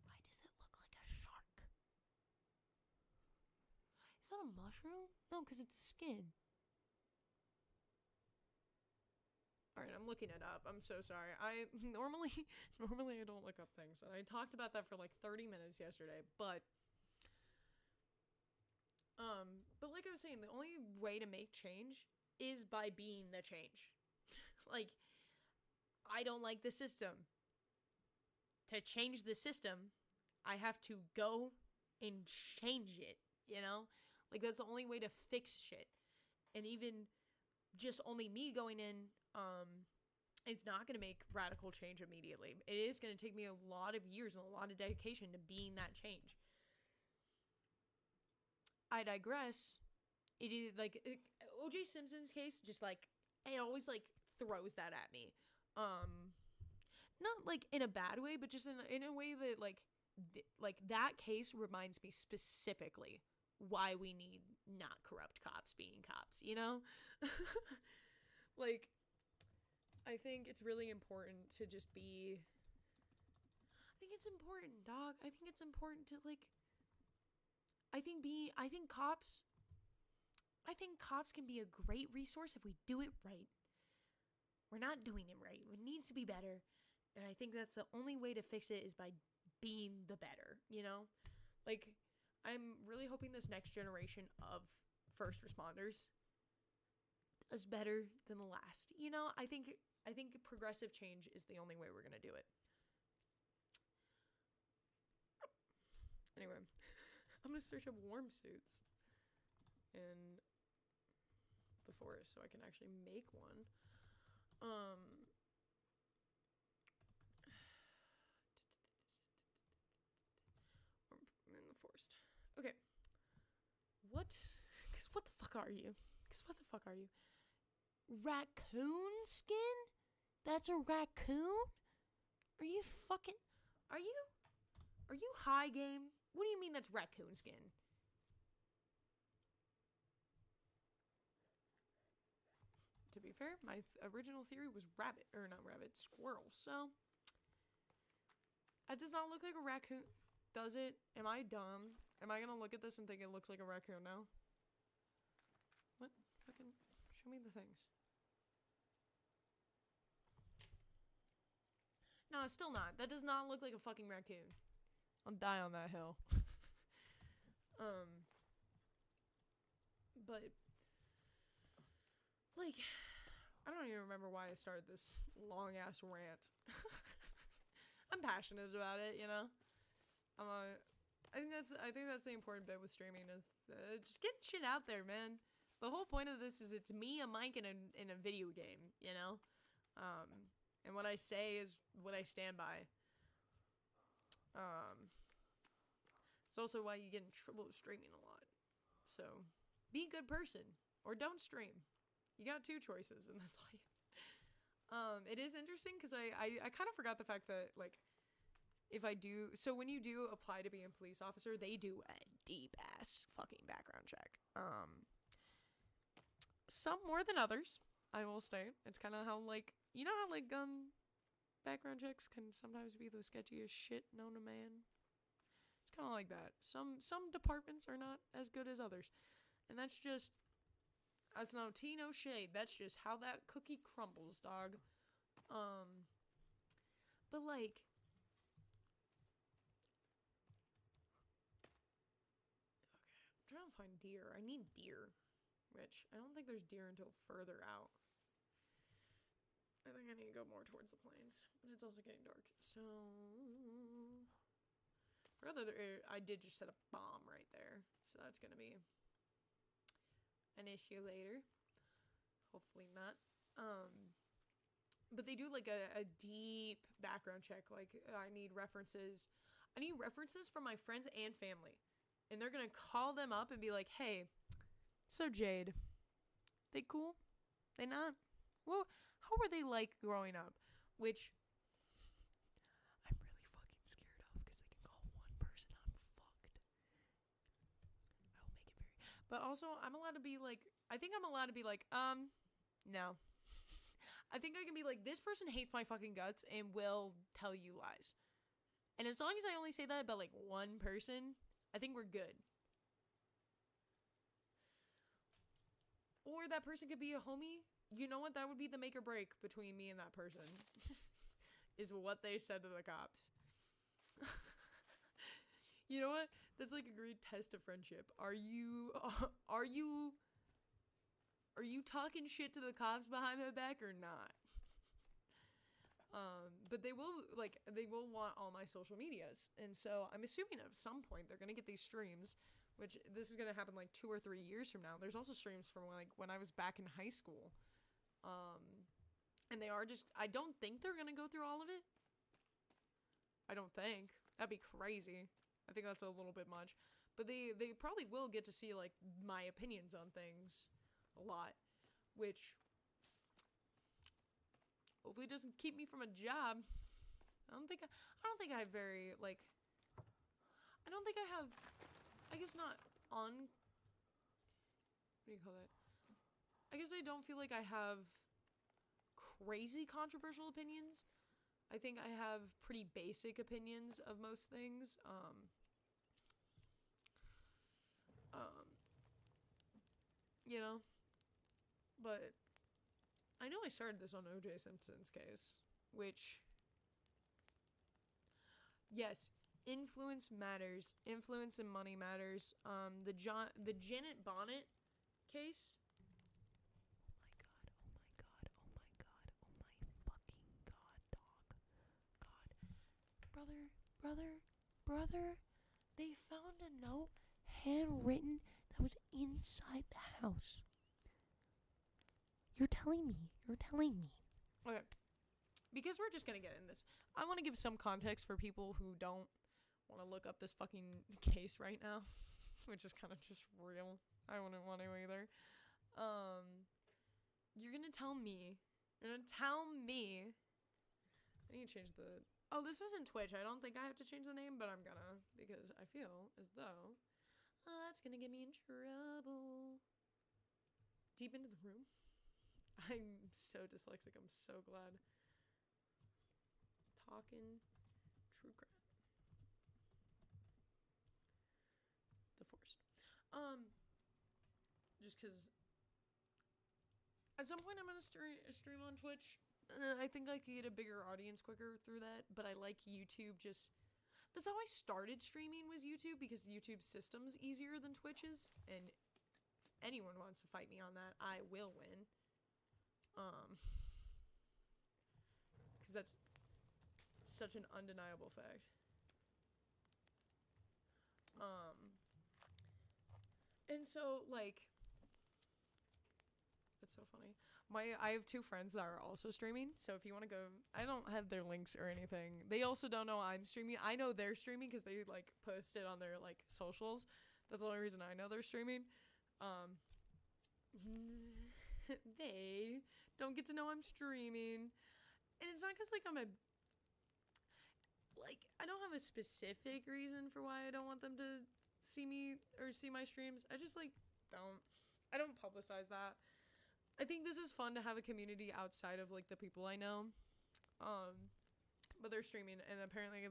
Why does it look like a shark? Is that a mushroom? No, because it's skin. Alright, I'm looking it up. I'm so sorry. I normally I don't look up things. And I talked about that for like 30 minutes yesterday, but like I was saying, the only way to make change is by being the change. Like, I don't like the system. To change the system, I have to go and change it, you know? Like, that's the only way to fix shit. And even just only me going in, is not going to make radical change immediately. It is going to take me a lot of years and a lot of dedication to being that change. I digress. It is like O.J. Simpson's case, just like it always like throws that at me. Not like in a bad way, but just in a way that like that case reminds me specifically why we need not corrupt cops being cops, you know? Like, I think it's really important to just be... I think it's important, dog. I think it's important to, like... I think cops can be a great resource if we do it right. We're not doing it right. It needs to be better. And I think that's the only way to fix it is by being the better, you know? Like, I'm really hoping this next generation of first responders is better than the last. You know, I think progressive change is the only way we're going to do it. Anyway, I'm going to search up warm suits. And the forest so I can actually make one. I'm in the forest. Okay. What? Cause what the fuck are you? Raccoon skin? That's a raccoon? Are you fucking... Are you high game? What do you mean that's raccoon skin? To be fair, my original theory was squirrel. So, it does not look like a raccoon. Does it? Am I dumb? Am I gonna look at this and think it looks like a raccoon now? What? Fucking show me the things. No, it's still not. That does not look like a fucking raccoon. I'll die on that hill. But like, I don't even remember why I started this long ass rant. I'm passionate about it, you know. I think that's the important bit with streaming is just getting shit out there, man. The whole point of this is it's me, a mic, and a video game, you know. And what I say is what I stand by. It's also why you get in trouble with streaming a lot. So, be a good person or don't stream. You got two choices in this life. It is interesting because I kind of forgot the fact that, like, if I do... So, when you do apply to be a police officer, they do a deep-ass fucking background check. Some more than others, I will say. It's kind of how, like... You know how, like, gun background checks can sometimes be the sketchiest shit known to man? It's kind of like that. Some departments are not as good as others. And that's just... That's no tea, no shade. That's just how that cookie crumbles, dog. But, like... Okay, I'm trying to find deer. I need deer. Which, I don't think there's deer until further out. I think I need to go more towards the plains. But it's also getting dark. So... For other... I did just set a bomb right there. So that's gonna be... an issue later. Hopefully not. But they do like a deep background check. Like, I need references. I need references from my friends and family. And they're gonna call them up and be like, hey, so Jade, they cool? They not? Well, how were they like growing up? Which I'm really fucking scared of because they can call one person, I'm fucked. I will make it very... But also, I'm allowed to be like... I think I'm allowed to be like, no. I think I can be like, this person hates my fucking guts and will tell you lies. And as long as I only say that about, like, one person, I think we're good. Or that person could be a homie. You know what? That would be the make or break between me and that person. Is what they said to the cops. You know what? That's like a great test of friendship. Are you talking shit to the cops behind my back or not? But they will want all my social medias. And so I'm assuming at some point they're going to get these streams, which this is going to happen like 2 or 3 years from now. There's also streams from like when I was back in high school. And they are just, I don't think they're going to go through all of it. I don't think. That'd be crazy. I think that's a little bit much. But they probably will get to see like my opinions on things a lot, which hopefully doesn't keep me from a job. I don't think I have very like I don't think I have I guess not on what do you call it? I guess I don't feel like I have crazy controversial opinions. I think I have pretty basic opinions of most things. You know, but I know I started this on O.J. Simpson's case, which, yes, influence matters. Influence and money matters. The Janet Bonnet case. Brother, they found a note handwritten that was inside the house. You're telling me. Okay. Because we're just gonna get in this. I want to give some context for people who don't want to look up this fucking case right now, which is kind of just real. I wouldn't want to either. You're gonna tell me. I need to change the. Oh, this isn't Twitch. I don't think I have to change the name, but I'm gonna because I feel as though that's gonna get me in trouble. Deep into the room. I'm so dyslexic. I'm so glad. Talking true crime. The Forest. Just because at some point I'm gonna stream on Twitch. I think I could get a bigger audience quicker through that, but I like YouTube. That's how I started streaming, was YouTube, because YouTube's system's easier than Twitch's, and if anyone wants to fight me on that, I will win. Because that's such an undeniable fact. And so, like, that's so funny. I have two friends that are also streaming, so if you want to go, I don't have their links or anything. They also don't know I'm streaming. I know they're streaming because they, like, post it on their, like, socials. That's the only reason I know they're streaming. They don't get to know I'm streaming. And it's not because, like, I don't have a specific reason for why I don't want them to see me or see my streams. I just, like, I don't publicize that. I think this is fun to have a community outside of, like, the people I know. But they're streaming, and apparently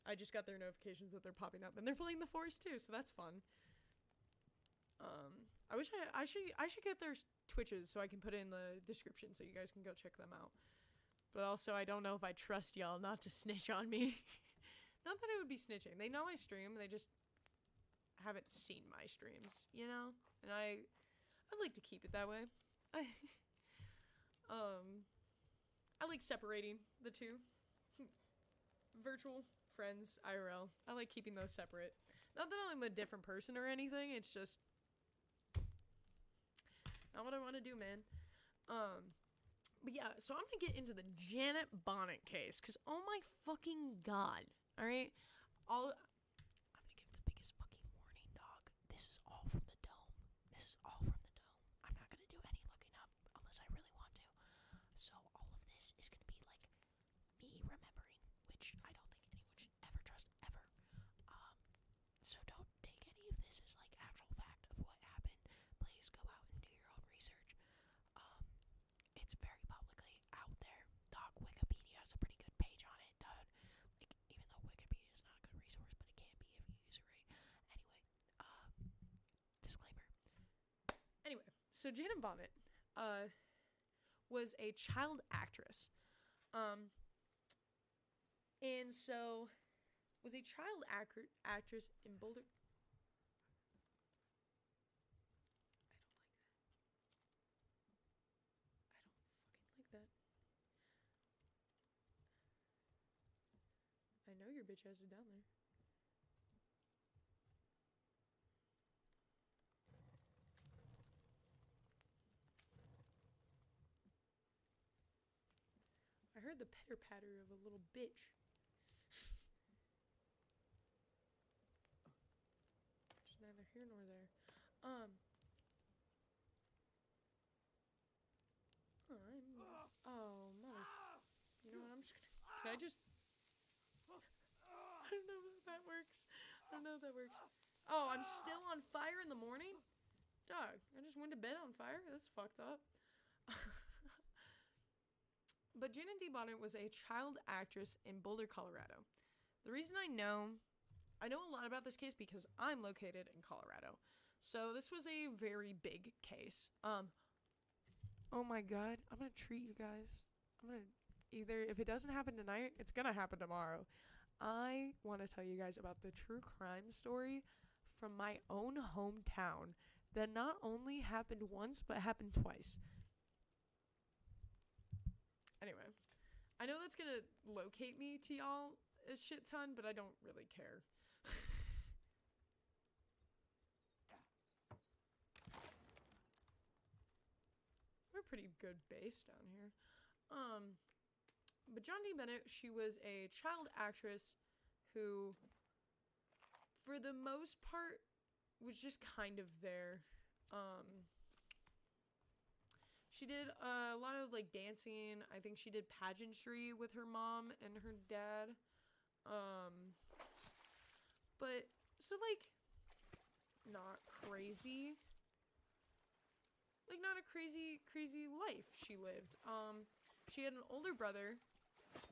I just got their notifications that they're popping up, and they're playing The Forest too, so that's fun. I should get their Twitches so I can put it in the description so you guys can go check them out. But also, I don't know if I trust y'all not to snitch on me. Not that it would be snitching. They know I stream, they just haven't seen my streams, you know? And I'd like to keep it that way. I like separating the two. Virtual friends, IRL. I like keeping those separate. Not that I'm a different person or anything, it's just not what I want to do, man. But yeah, so I'm gonna get into the Janet Bonnet case, because oh my fucking god, alright? I'm gonna give the biggest fucking warning, dog. This is all from the dome. I'm not gonna do any looking up unless I really want to. So all of this is gonna be like me remembering, which I don't think anyone should ever trust ever. So don't take any of this as like actual fact of what happened. Please go out and do your own research. It's very publicly out there. Dog, Wikipedia has a pretty good page on it, dude. Like, even though Wikipedia is not a good resource, but it can be if you use it right. Anyway, disclaimer. Anyway, so Janet Bonnet, was a child actress. And so was a child actress in Boulder. I don't like that. I know your bitch has it down there. I heard the pitter patter of a little bitch. It's neither here nor there. Oh, mother. You know what? I'm just gonna. Can I just. I don't know if that works. Oh, I'm still on fire in the morning? Dog, I just went to bed on fire? That's fucked up. But Janet D. Bonnet was a child actress in Boulder, Colorado. The reason I know a lot about this case because I'm located in Colorado. So this was a very big case. Oh my god, I'm gonna treat you guys. I'm gonna either, if it doesn't happen tonight, it's gonna happen tomorrow. I want to tell you guys about the true crime story from my own hometown that not only happened once, but happened twice. Anyway, I know that's gonna locate me to y'all a shit ton, but I don't really care. a pretty good base down here. But John D. Bennett, she was a child actress who, for the most part, was just kind of there. She did a lot of like dancing. I think she did pageantry with her mom and her dad. But so like not crazy. Like not a crazy life she lived. She had an older brother.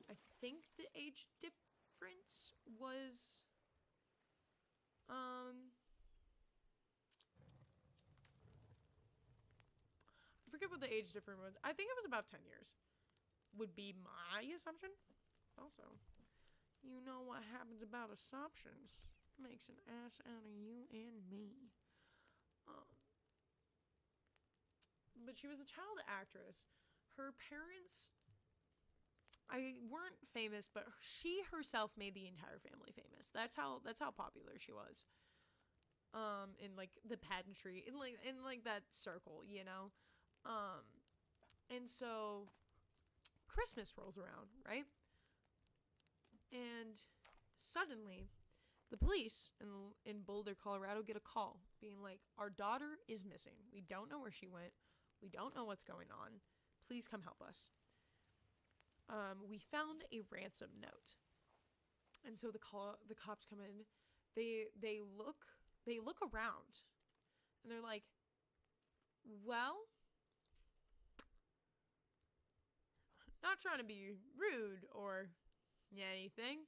I think the age difference was I forget what the age difference was. I think it was about 10 years. Would be my assumption. Also, you know what happens about assumptions. Makes an ass out of you and me. But she was a child actress. Her parents weren't famous, but she herself made the entire family famous. That's how popular she was. In like the pageantry, in like that circle, you know. And so Christmas rolls around, right? And suddenly the police in Boulder, Colorado get a call being like, our daughter is missing. We don't know where she went. We don't know what's going on. Please come help us. We found a ransom note. And so the cops come in. They look around. And they're like, well, not trying to be rude or anything.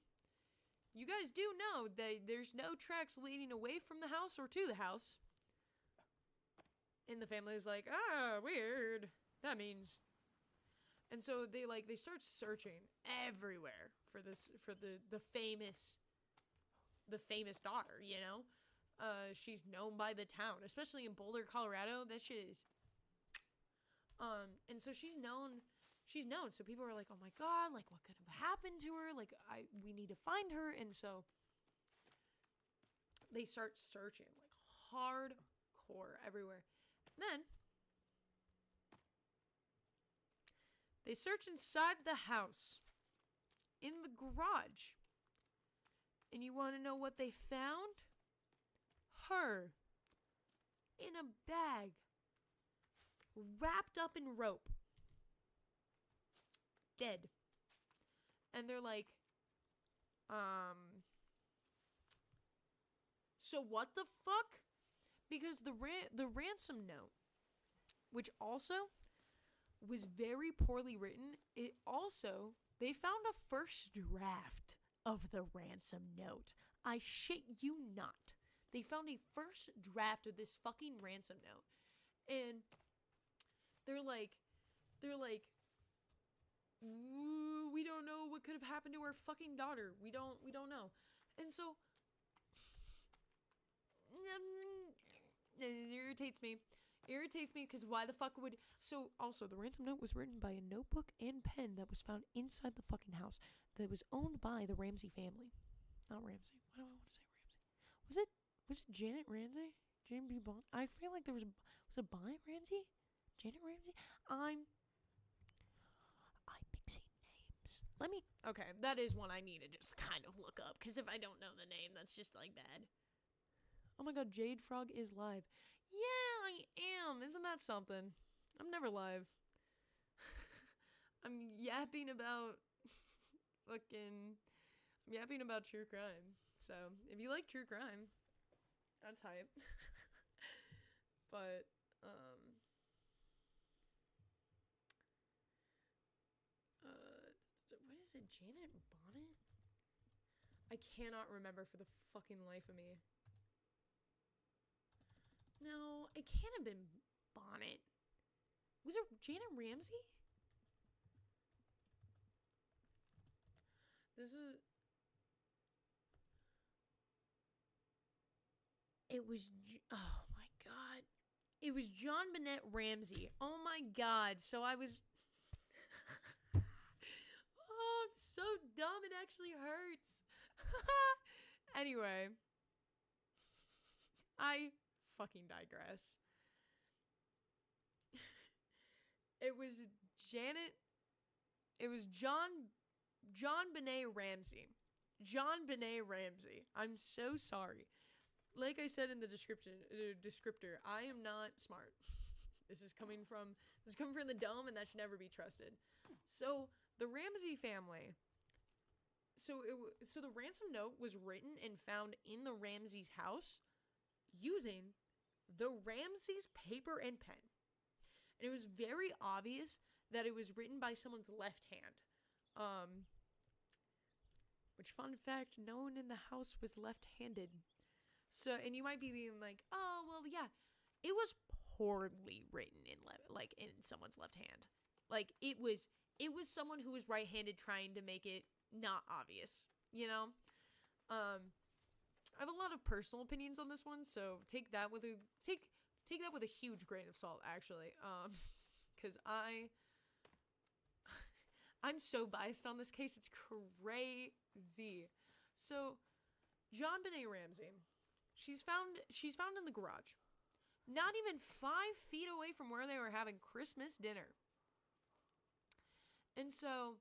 You guys do know that there's no tracks leading away from the house or to the house. And the family's like, weird. That means... And so they start searching everywhere for the famous daughter, you know? She's known by the town, especially in Boulder, Colorado. That shit is... And so she's known. So people are like, oh my God, like what could have happened to her? Like we need to find her. And so they start searching like hardcore everywhere. And then they search inside the house, in the garage. And you want to know what they found? Her in a bag, wrapped up in rope. Dead. And they're like, so what the fuck? Because the ransom note, which also was very poorly written, they found a first draft of the ransom note. I shit you not. They found a first draft of this fucking ransom note. And they're like, we don't know what could have happened to our fucking daughter. We don't know. And so it irritates me because why the fuck would... So also the ransom note was written by a notebook and pen that was found inside the fucking house that was owned by the Ramsey family. Not Ramsey. Why do I want to say Ramsey? Was it Janet Ramsey? Jane B. Bond? I feel like there was it Bonnet Ramsey? Janet Ramsey? I'm mixing names. Okay, that is one I need to just kind of look up, because if I don't know the name, that's just like bad. Oh my God, Jade Frog is live. Yeah, I am. Isn't that something? I'm never live. I'm yapping about true crime. So, if you like true crime, that's hype. But, what is it? Janet Bonnet? I cannot remember for the fucking life of me. No, it can't have been Bonnet. Was it Janet Ramsey? Oh my God. It was John Bonnet Ramsey. Oh my God. So I was... Oh, I'm so dumb. It actually hurts. Anyway. I fucking digress. It was Janet. It was JonBenet Ramsey. JonBenet Ramsey. I'm so sorry. Like I said in the descriptor, I am not smart. This is coming from the dome, and that should never be trusted. So the Ramsey family. So the ransom note was written and found in the Ramsey's house using the Ramsey's paper and pen. And it was very obvious that it was written by someone's left hand. Which, fun fact, no one in the house was left-handed. So, and you might be being like, oh, well, yeah, it was poorly written in someone's left hand. Like, it was someone who was right-handed trying to make it not obvious, you know? I have a lot of personal opinions on this one, so take that with a huge grain of salt, actually. Because I'm so biased on this case, it's crazy. So, JonBenet Ramsey, she's found in the garage, not even 5 feet away from where they were having Christmas dinner. And so,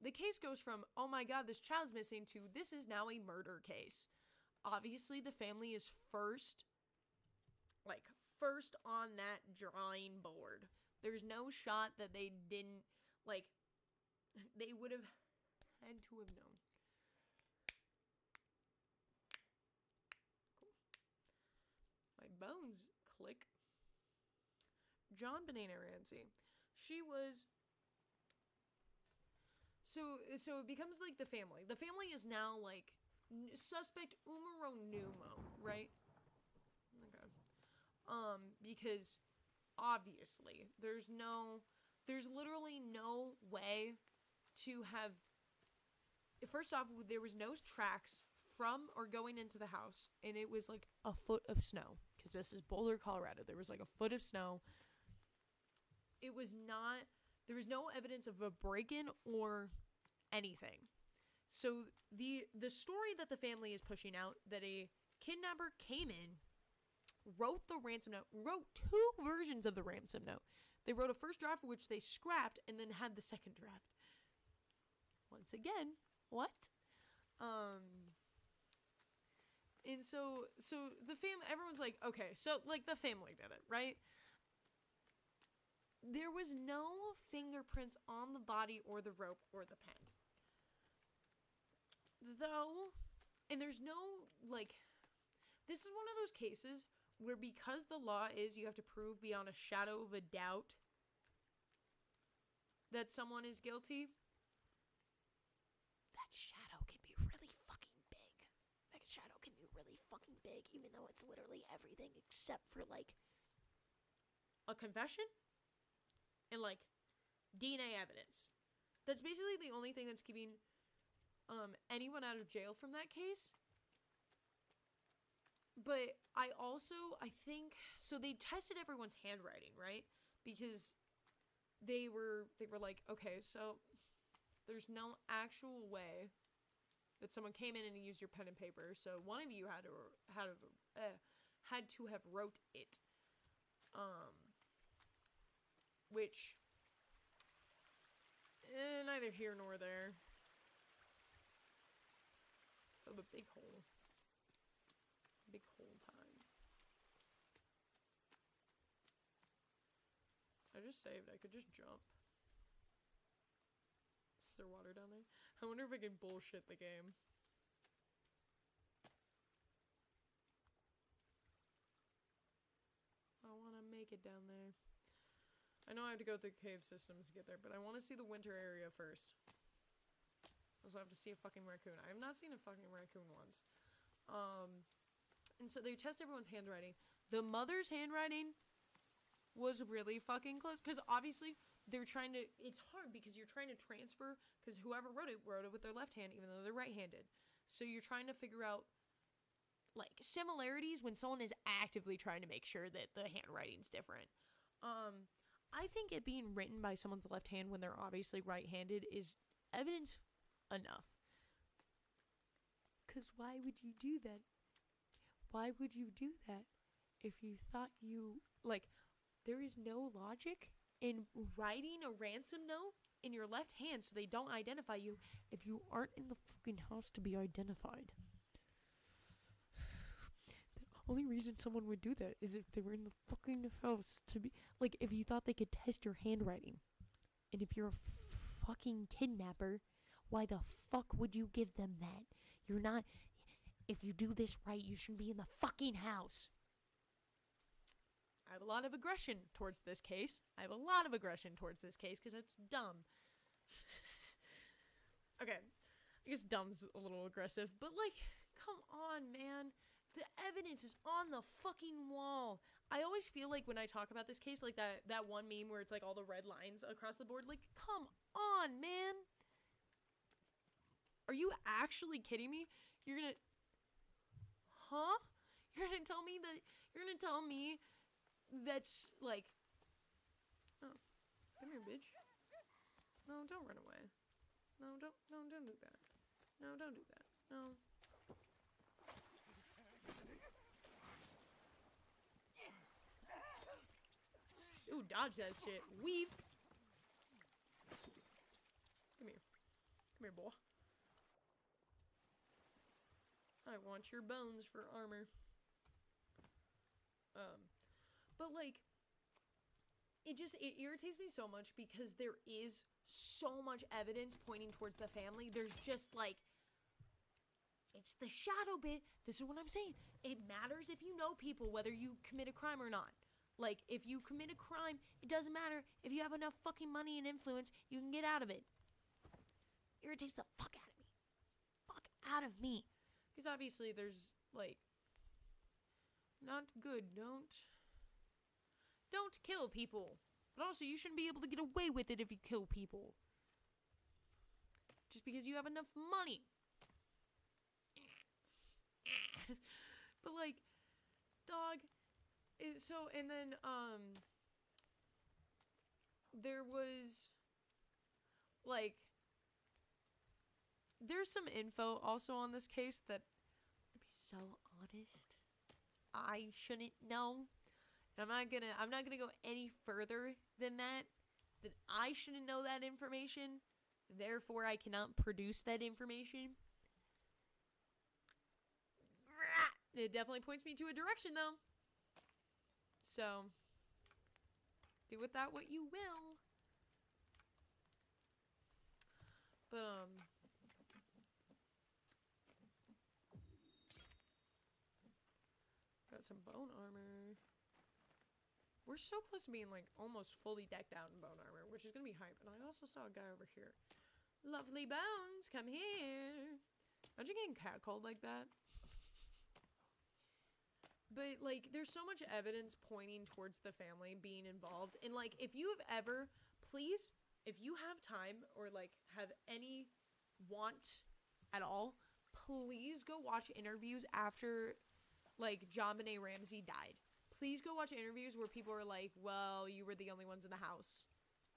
the case goes from, oh my god, this child's missing, to this is now a murder case. Obviously, the family is first on that drawing board. There's no shot that they didn't, they would have had to have known. Cool. My bones click. JonBenet Ramsey. She was... So it becomes like the family. The family is now suspect numero uno, right? Okay. Because obviously there's literally no way to have. First off, there was no tracks from or going into the house, and it was like a foot of snow, because this is Boulder, Colorado. There was like a foot of snow. There was no evidence of a break-in or anything. So the story that the family is pushing out, that a kidnapper came in, wrote the ransom note, wrote 2 versions of the ransom note. They wrote a first draft, which they scrapped, and then had the second draft. Once again, what? And so the everyone's like, okay, so the family did it, right? There was no fingerprints on the body or the rope or the pen. Though, and there's no, this is one of those cases where, because the law is you have to prove beyond a shadow of a doubt that someone is guilty, that shadow can be really fucking big. That shadow can be really fucking big, even though it's literally everything except for, a confession and, DNA evidence. That's basically the only thing that's keeping anyone out of jail from that case. But I think, so they tested everyone's handwriting, right? Because they were like, okay, so there's no actual way that someone came in and used your pen and paper, so one of you had to have wrote it. Which, neither here nor there. Oh, but big hole. Big hole time. I just saved. I could just jump. Is there water down there? I wonder if I can bullshit the game. I want to make it down there. I know I have to go through cave systems to get there, but I want to see the winter area first. Also, I have to see a fucking raccoon. I have not seen a fucking raccoon once. And so they test everyone's handwriting. The mother's handwriting was really fucking close. Because obviously, they're trying to... It's hard because you're trying to transfer... Because whoever wrote it with their left hand, even though they're right-handed. So you're trying to figure out, similarities when someone is actively trying to make sure that the handwriting's different. I think it being written by someone's left hand when they're obviously right-handed is evidence enough. Because why would you do that? Why would you do that if you thought you... there is no logic and writing a ransom note in your left hand so they don't identify you if you aren't in the fucking house to be identified. The only reason someone would do that is if they were in the fucking house to be, like, if you thought they could test your handwriting. And if you're a fucking kidnapper, why the fuck would you give them that? You're not, if you do this right, you shouldn't be in the fucking house. I have a lot of aggression towards this case. Because it's dumb. Okay, I guess dumb's a little aggressive, but, like, come on, man. The evidence is on the fucking wall. I always feel like when I talk about this case, like that one meme where it's like all the red lines across the board, like, come on, man. Are you actually kidding me? You're gonna... Huh? You're gonna tell me that's, like... Oh, come here, bitch. No, don't run away. No, don't do that. No, don't do that. No. Ooh, dodge that shit. Weave. Come here. Come here, boy. I want your bones for armor. But, like, it irritates me so much because there is so much evidence pointing towards the family. There's just, like, it's the shadow bit. This is what I'm saying. It matters if you know people, whether you commit a crime or not. Like, if you commit a crime, it doesn't matter. If you have enough fucking money and influence, you can get out of it. Irritates the fuck out of me. Fuck out of me. Because obviously there's, like, not good. Don't kill people. But also, you shouldn't be able to get away with it if you kill people. Just because you have enough money. But, like, dog... So, and then, there was, like, there's some info also on this case that, to be so honest, I shouldn't know. And I'm not gonna go any further than that I shouldn't know that information, therefore I cannot produce that information. It definitely points me to a direction, though. So, do with that what you will. But, got some bone armor. We're so close to being, like, almost fully decked out in bone armor, which is gonna be hype. And I also saw a guy over here. Lovely bones, come here. Imagine getting catcalled like that. But, like, there's so much evidence pointing towards the family being involved. And, like, if you have ever, please, if you have time or, like, have any want at all, please go watch interviews after, like, JonBenet Ramsey died. Please go watch interviews where people are like, well, you were the only ones in the house.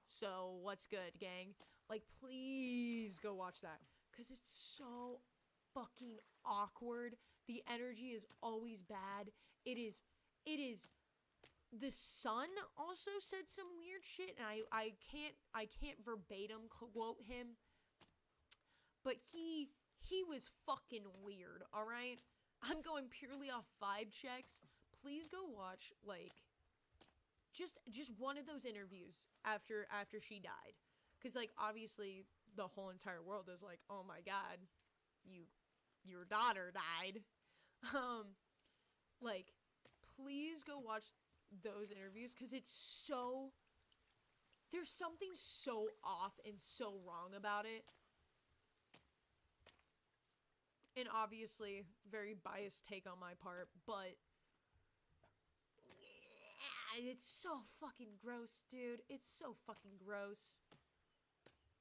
So, what's good, gang? Like, please go watch that. Because it's so fucking awkward. The energy is always bad. It is, the son also said some weird shit, and I can't verbatim quote him, but he was fucking weird, alright? I'm going purely off vibe checks. Please go watch, like, just one of those interviews after she died. Because, like, obviously, the whole entire world is like, oh my god, your daughter died. Like, please go watch those interviews, because it's so, there's something so off and so wrong about it. And obviously, very biased take on my part, but yeah, it's so fucking gross, dude. It's so fucking gross.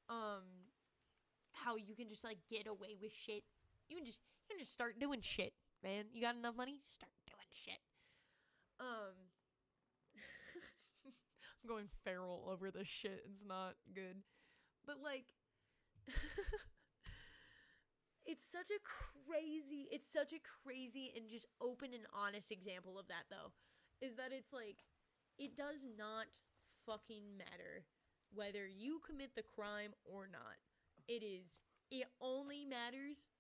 How you can just, like, get away with shit. You can just start doing shit, man. You got enough money? Start doing shit. I'm going feral over this shit. It's not good. But, like, it's such a crazy and just open and honest example of that, though. Is that it's, like, it does not fucking matter whether you commit the crime or not. It only matters.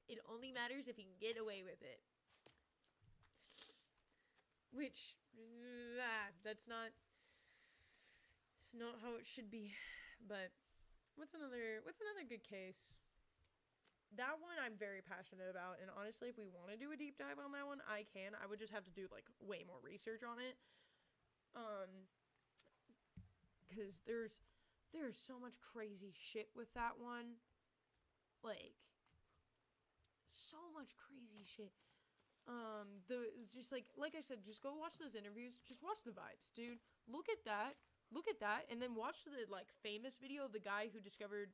It only matters if you can get away with it. Which, that's not, it's not how it should be. But what's another good case? That one I'm very passionate about, and honestly, if we want to do a deep dive on that one, I can. I would just have to do, like, way more research on it. Because there's so much crazy shit with that one. Like, so much crazy shit. It's just like I said, just go watch those interviews. Just watch the vibes, dude. Look at that, and then watch the, like, famous video of the guy who discovered,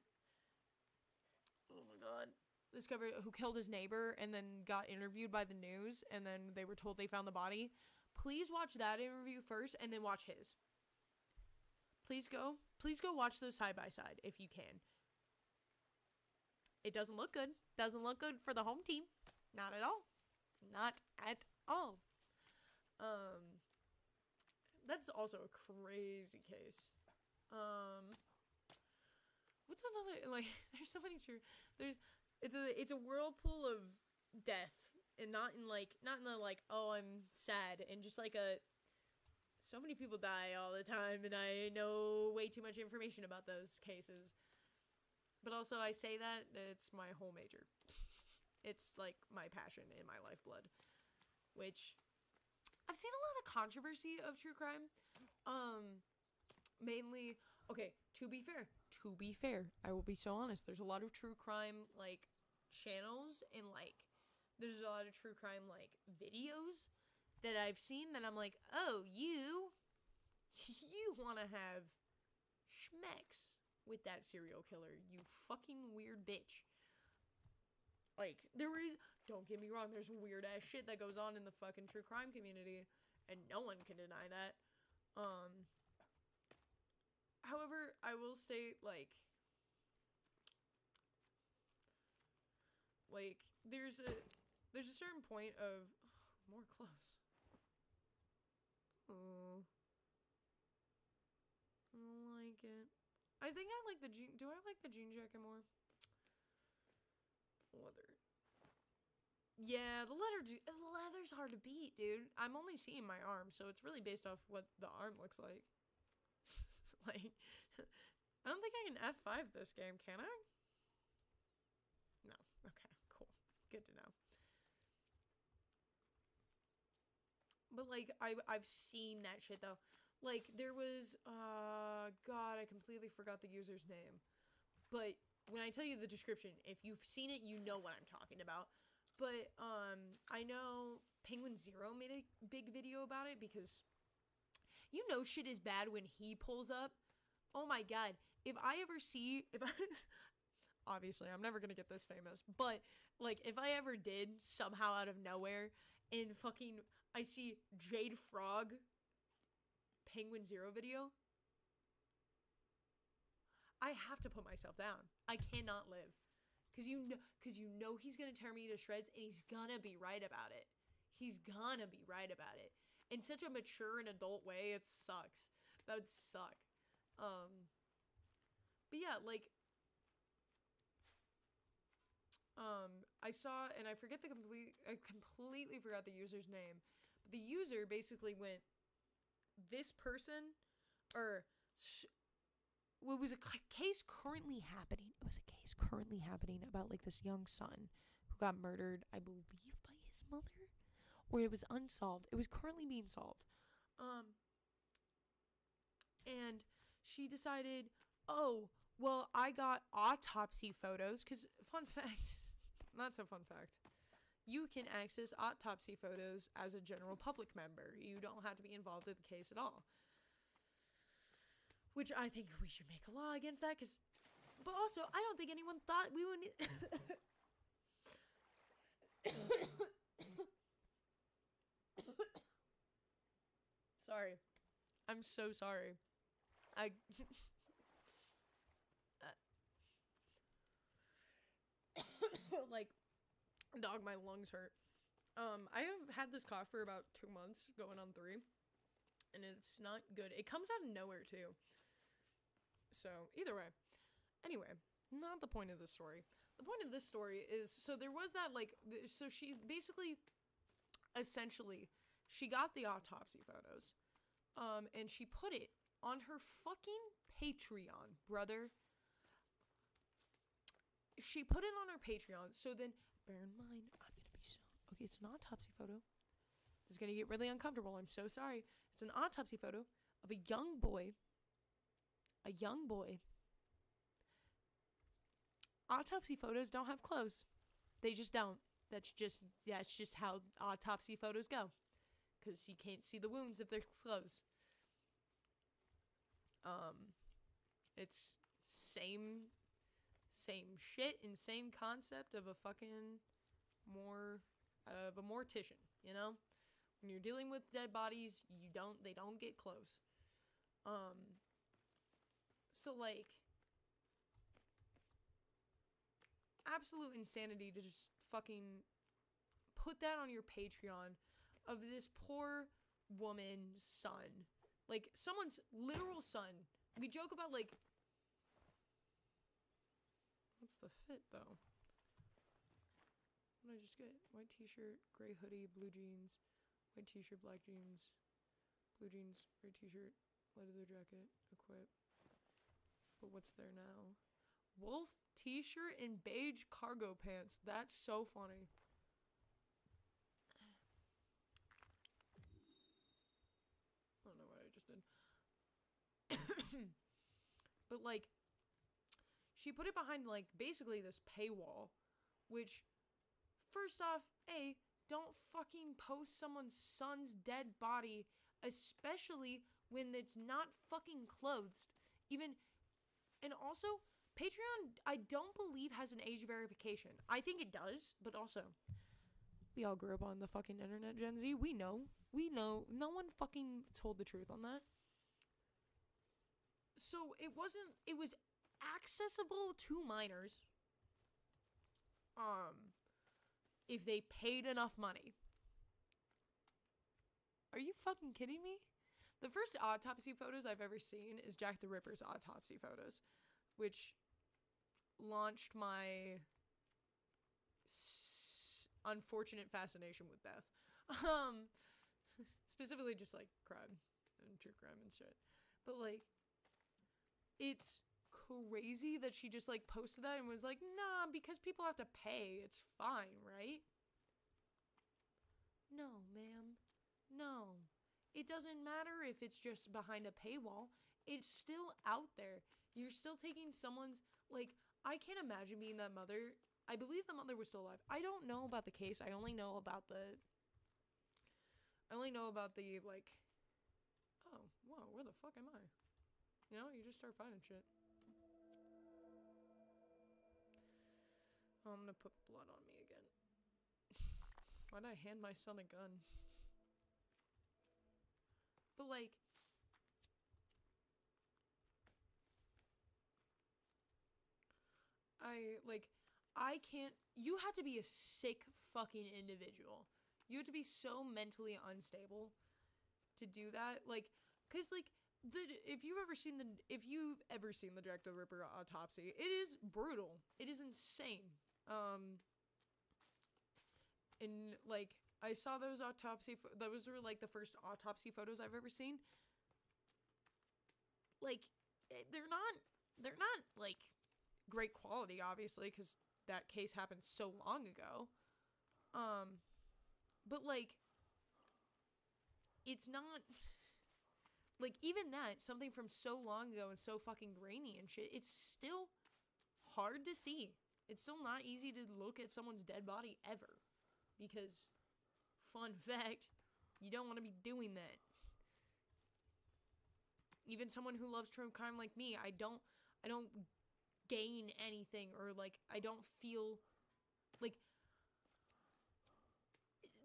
who killed his neighbor and then got interviewed by the news, and then they were told they found the body. Please watch that interview first, and then watch his. Please go watch those side by side if you can. It doesn't look good. Doesn't look good for the home team. Not at all. Not at all. That's also a crazy case. What's another, like, there's so many it's a whirlpool of death, and not in the, like, oh, I'm sad, and just like so many people die all the time, and I know way too much information about those cases. But also, I say that, it's my whole major. It's, like, my passion and my lifeblood. Which, I've seen a lot of controversy of true crime. Mainly, okay, to be fair, I will be so honest, there's a lot of true crime, like, channels, and, like, there's a lot of true crime, like, videos that I've seen that I'm like, oh, you want to have schmecks with that serial killer, you fucking weird bitch. Like, don't get me wrong, there's weird ass shit that goes on in the fucking true crime community, and no one can deny that. However, I will state, like, there's a certain point of, more clothes. Oh. I don't like it. I think I like the jean. Do I like the jean jacket more? Leather. Yeah, the leather's hard to beat, dude. I'm only seeing my arm, so it's really based off what the arm looks like. Like, I don't think I can F5 this game, can I? No. Okay, cool. Good to know. But, like, I've seen that shit, though. Like, there was, God, I completely forgot the user's name. But when I tell you the description, if you've seen it, you know what I'm talking about. But, I know Penguin Zero made a big video about it, because you know shit is bad when he pulls up. Oh my God. Obviously, I'm never gonna get this famous, but, like, if I ever did, somehow out of nowhere, and fucking, I see Jade Frog Penguin Zero video, I have to put myself down. I cannot live. Because you know he's gonna tear me to shreds, and he's gonna be right about it. In such a mature and adult way, it sucks. That would suck. But yeah, like, I saw, and I completely forgot the user's name, but the user basically went, this person, or, it was a case currently happening. It was a case currently happening about, like, this young son who got murdered, I believe, by his mother, or it was unsolved. It was currently being solved. And she decided, oh, well, I got autopsy photos, because, fun fact, not so fun fact, you can access autopsy photos as a general public member. You don't have to be involved in the case at all. Which I think we should make a law against that, but also, I don't think anyone thought we would Sorry. I'm so sorry. Like, dog, my lungs hurt. I have had this cough for about 2 months, going on 3. and it's not good. It comes out of nowhere too. So either way, anyway, not the point of this story. The point of this story is, so there was that, like, so she basically, essentially, she got the autopsy photos, and she put it on her fucking Patreon, brother. She put it on her Patreon, so then, bear in mind, I'm gonna be so, okay, it's an autopsy photo. This is gonna get really uncomfortable, I'm so sorry. It's an autopsy photo of a young boy. Autopsy photos don't have clothes. They just don't. That's just how autopsy photos go. Because you can't see the wounds if they're closed. It's same shit and same concept of a fucking mortician, you know? When you're dealing with dead bodies, they don't get close. So, like, absolute insanity to just fucking put that on your Patreon of this poor woman's son. Like, someone's literal son. We joke about, like, what's the fit, though? What did I just get? White t-shirt, gray hoodie, blue jeans, white t-shirt, black jeans, blue jeans, gray t-shirt, leather jacket, equip. But what's there now? Wolf t-shirt and beige cargo pants. That's so funny. I don't know what I just did. But, like, she put it behind, like, basically this paywall, which, first off, don't fucking post someone's son's dead body, especially when it's not fucking clothed. And also, Patreon, I don't believe, has an age verification. I think it does, but also, we all grew up on the fucking internet, Gen Z. We know. No one fucking told the truth on that. So, it was accessible to minors, if they paid enough money. Are you fucking kidding me? The first autopsy photos I've ever seen is Jack the Ripper's autopsy photos, which launched my unfortunate fascination with death. Specifically just, like, crime and true crime and shit. But, like, it's crazy that she just, like, posted that and was like, nah, because people have to pay, it's fine, right? No, ma'am. No. It doesn't matter if it's just behind a paywall. It's still out there. You're still taking someone's, like, I can't imagine being that mother. I believe the mother was still alive. I don't know about the case. I only know about the, like, oh, whoa, where the fuck am I? You know, you just start finding shit. Oh, I'm gonna put blood on me again. Why'd I hand my son a gun? But, like, I can't, you have to be a sick fucking individual. You have to be so mentally unstable to do that. Like, cause, like, if you've ever seen the Jack the Ripper autopsy, it is brutal. It is insane. And, like, I saw those those were, like, the first autopsy photos I've ever seen. Like, they're not, like, great quality, obviously, because that case happened so long ago. But, like, it's not, like, even that, something from so long ago and so fucking grainy and shit, it's still hard to see. It's still not easy to look at someone's dead body ever. Because, fun fact, you don't want to be doing that. Even someone who loves true crime like me, I don't gain anything, or, like, I don't feel like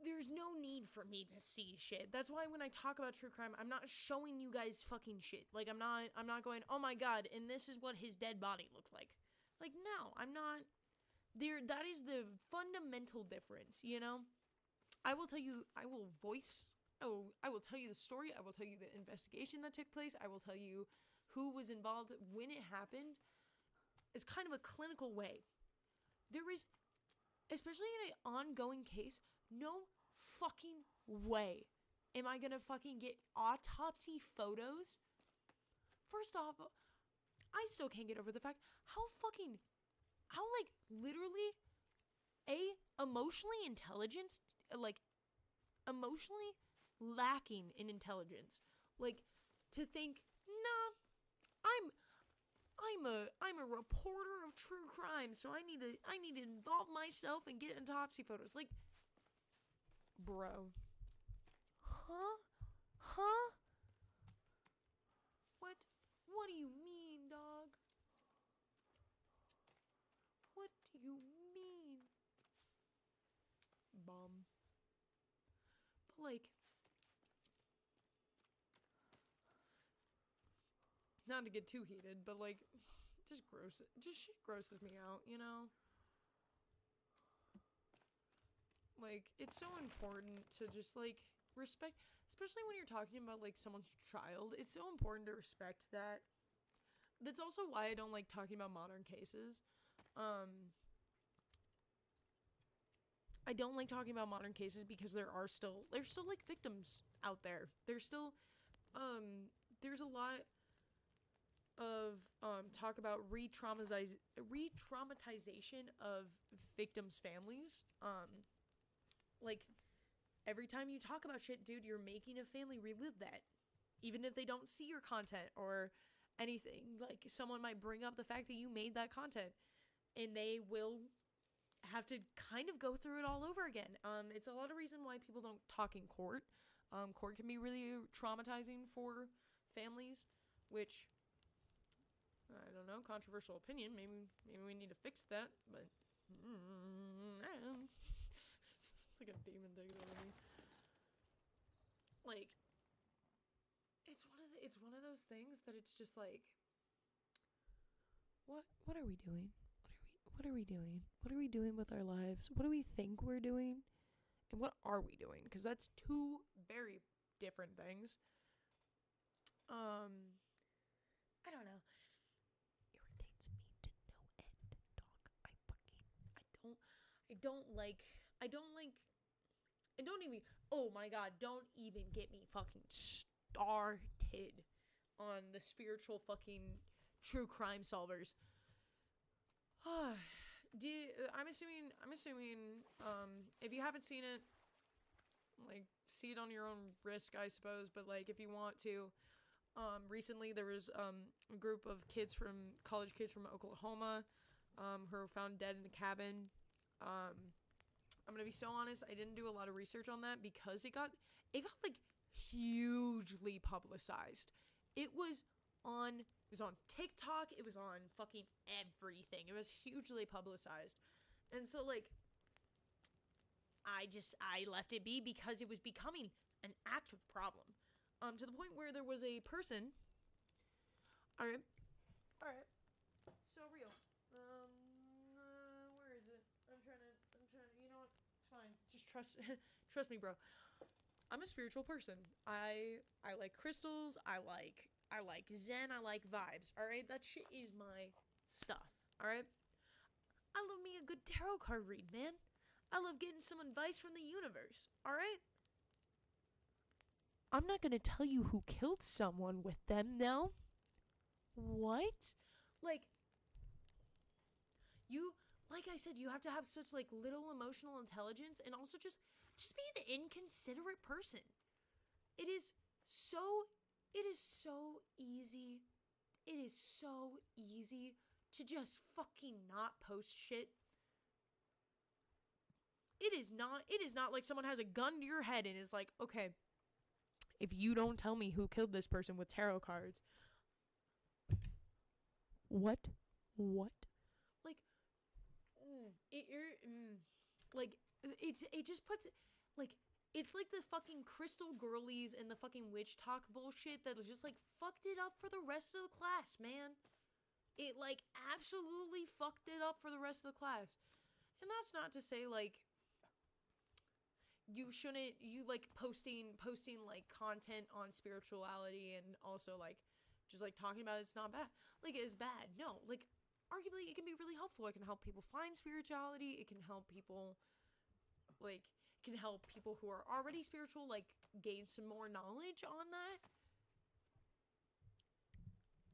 there's no need for me to see shit. That's why when I talk about true crime, I'm not showing you guys fucking shit. Like, I'm not going, oh my god, and this is what his dead body looked like. Like, no, I'm not. That is the fundamental difference, you know? I will tell you, I will voice I will tell you the story. I will tell you the investigation that took place. I will tell you who was involved when it happened. Is kind of a clinical way. There is, especially in an ongoing case, no fucking way am I gonna fucking get autopsy photos. First off, I still can't get over the fact how like literally emotionally intelligent, like emotionally lacking in intelligence, like to think, nah, I'm a reporter of true crime, so I need to involve myself and get autopsy photos. Like, bro, huh? What do you mean, dog? What do you mean, bum? But like, not to get too heated, but like, just shit grosses me out, you know? Like, it's so important to just like respect, especially when you're talking about like someone's child. It's so important to respect that. That's also why I don't like talking about modern cases. I don't like talking about modern cases because there's still like victims out there. There's a lot of talk about re-traumatization of victims' families. Like, every time you talk about shit, dude, you're making a family relive that, even if they don't see your content or anything. Like, someone might bring up the fact that you made that content, and they will have to kind of go through it all over again. It's a lot of reason why people don't talk in court. Court can be really traumatizing for families, which, I don't know, controversial opinion. Maybe we need to fix that, but it's like a demon taking over me. Like, it's one of those things that it's just like, what are we doing? What are we doing? What are we doing with our lives? What do we think we're doing? And what are we doing? Because that's two very different things. I don't know. Irritates me to no end, dog. I don't even, oh my god, don't even get me fucking started on the spiritual fucking true crime solvers. I'm assuming, if you haven't seen it, like, see it on your own risk, I suppose, but, like, if you want to, recently there was, a group of college kids from Oklahoma, who were found dead in a cabin. I'm gonna be so honest, I didn't do a lot of research on that because it got, like, hugely publicized. It was on TikTok, it was on fucking everything. It was hugely publicized. And so, like, I left it be because it was becoming an active problem. To the point where there was a person. Alright. So real. Where is it? I'm trying to, you know what? It's fine. Just trust me, bro. I'm a spiritual person. I like crystals. I like Zen. I like vibes. All right, that shit is my stuff. All right. I love me a good tarot card read, man. I love getting some advice from the universe. All right. I'm not gonna tell you who killed someone with them, though. What? Like I said, you have to have such like little emotional intelligence, and also just be an inconsiderate person. It is so easy. It is so easy to just fucking not post shit. It is not like someone has a gun to your head and is like, okay, if you don't tell me who killed this person with tarot cards. What? Like, it just puts, like, it's like the fucking crystal girlies and the fucking witch talk bullshit that was just, like, fucked it up for the rest of the class, man. It, like, absolutely fucked it up for the rest of the class. And that's not to say, like, you shouldn't, you like posting like content on spirituality and also like just like talking about it's not bad, like it's bad. No, like arguably it can be really helpful. It can help people find spirituality. It can help people like it can help people who are already spiritual like gain some more knowledge on that.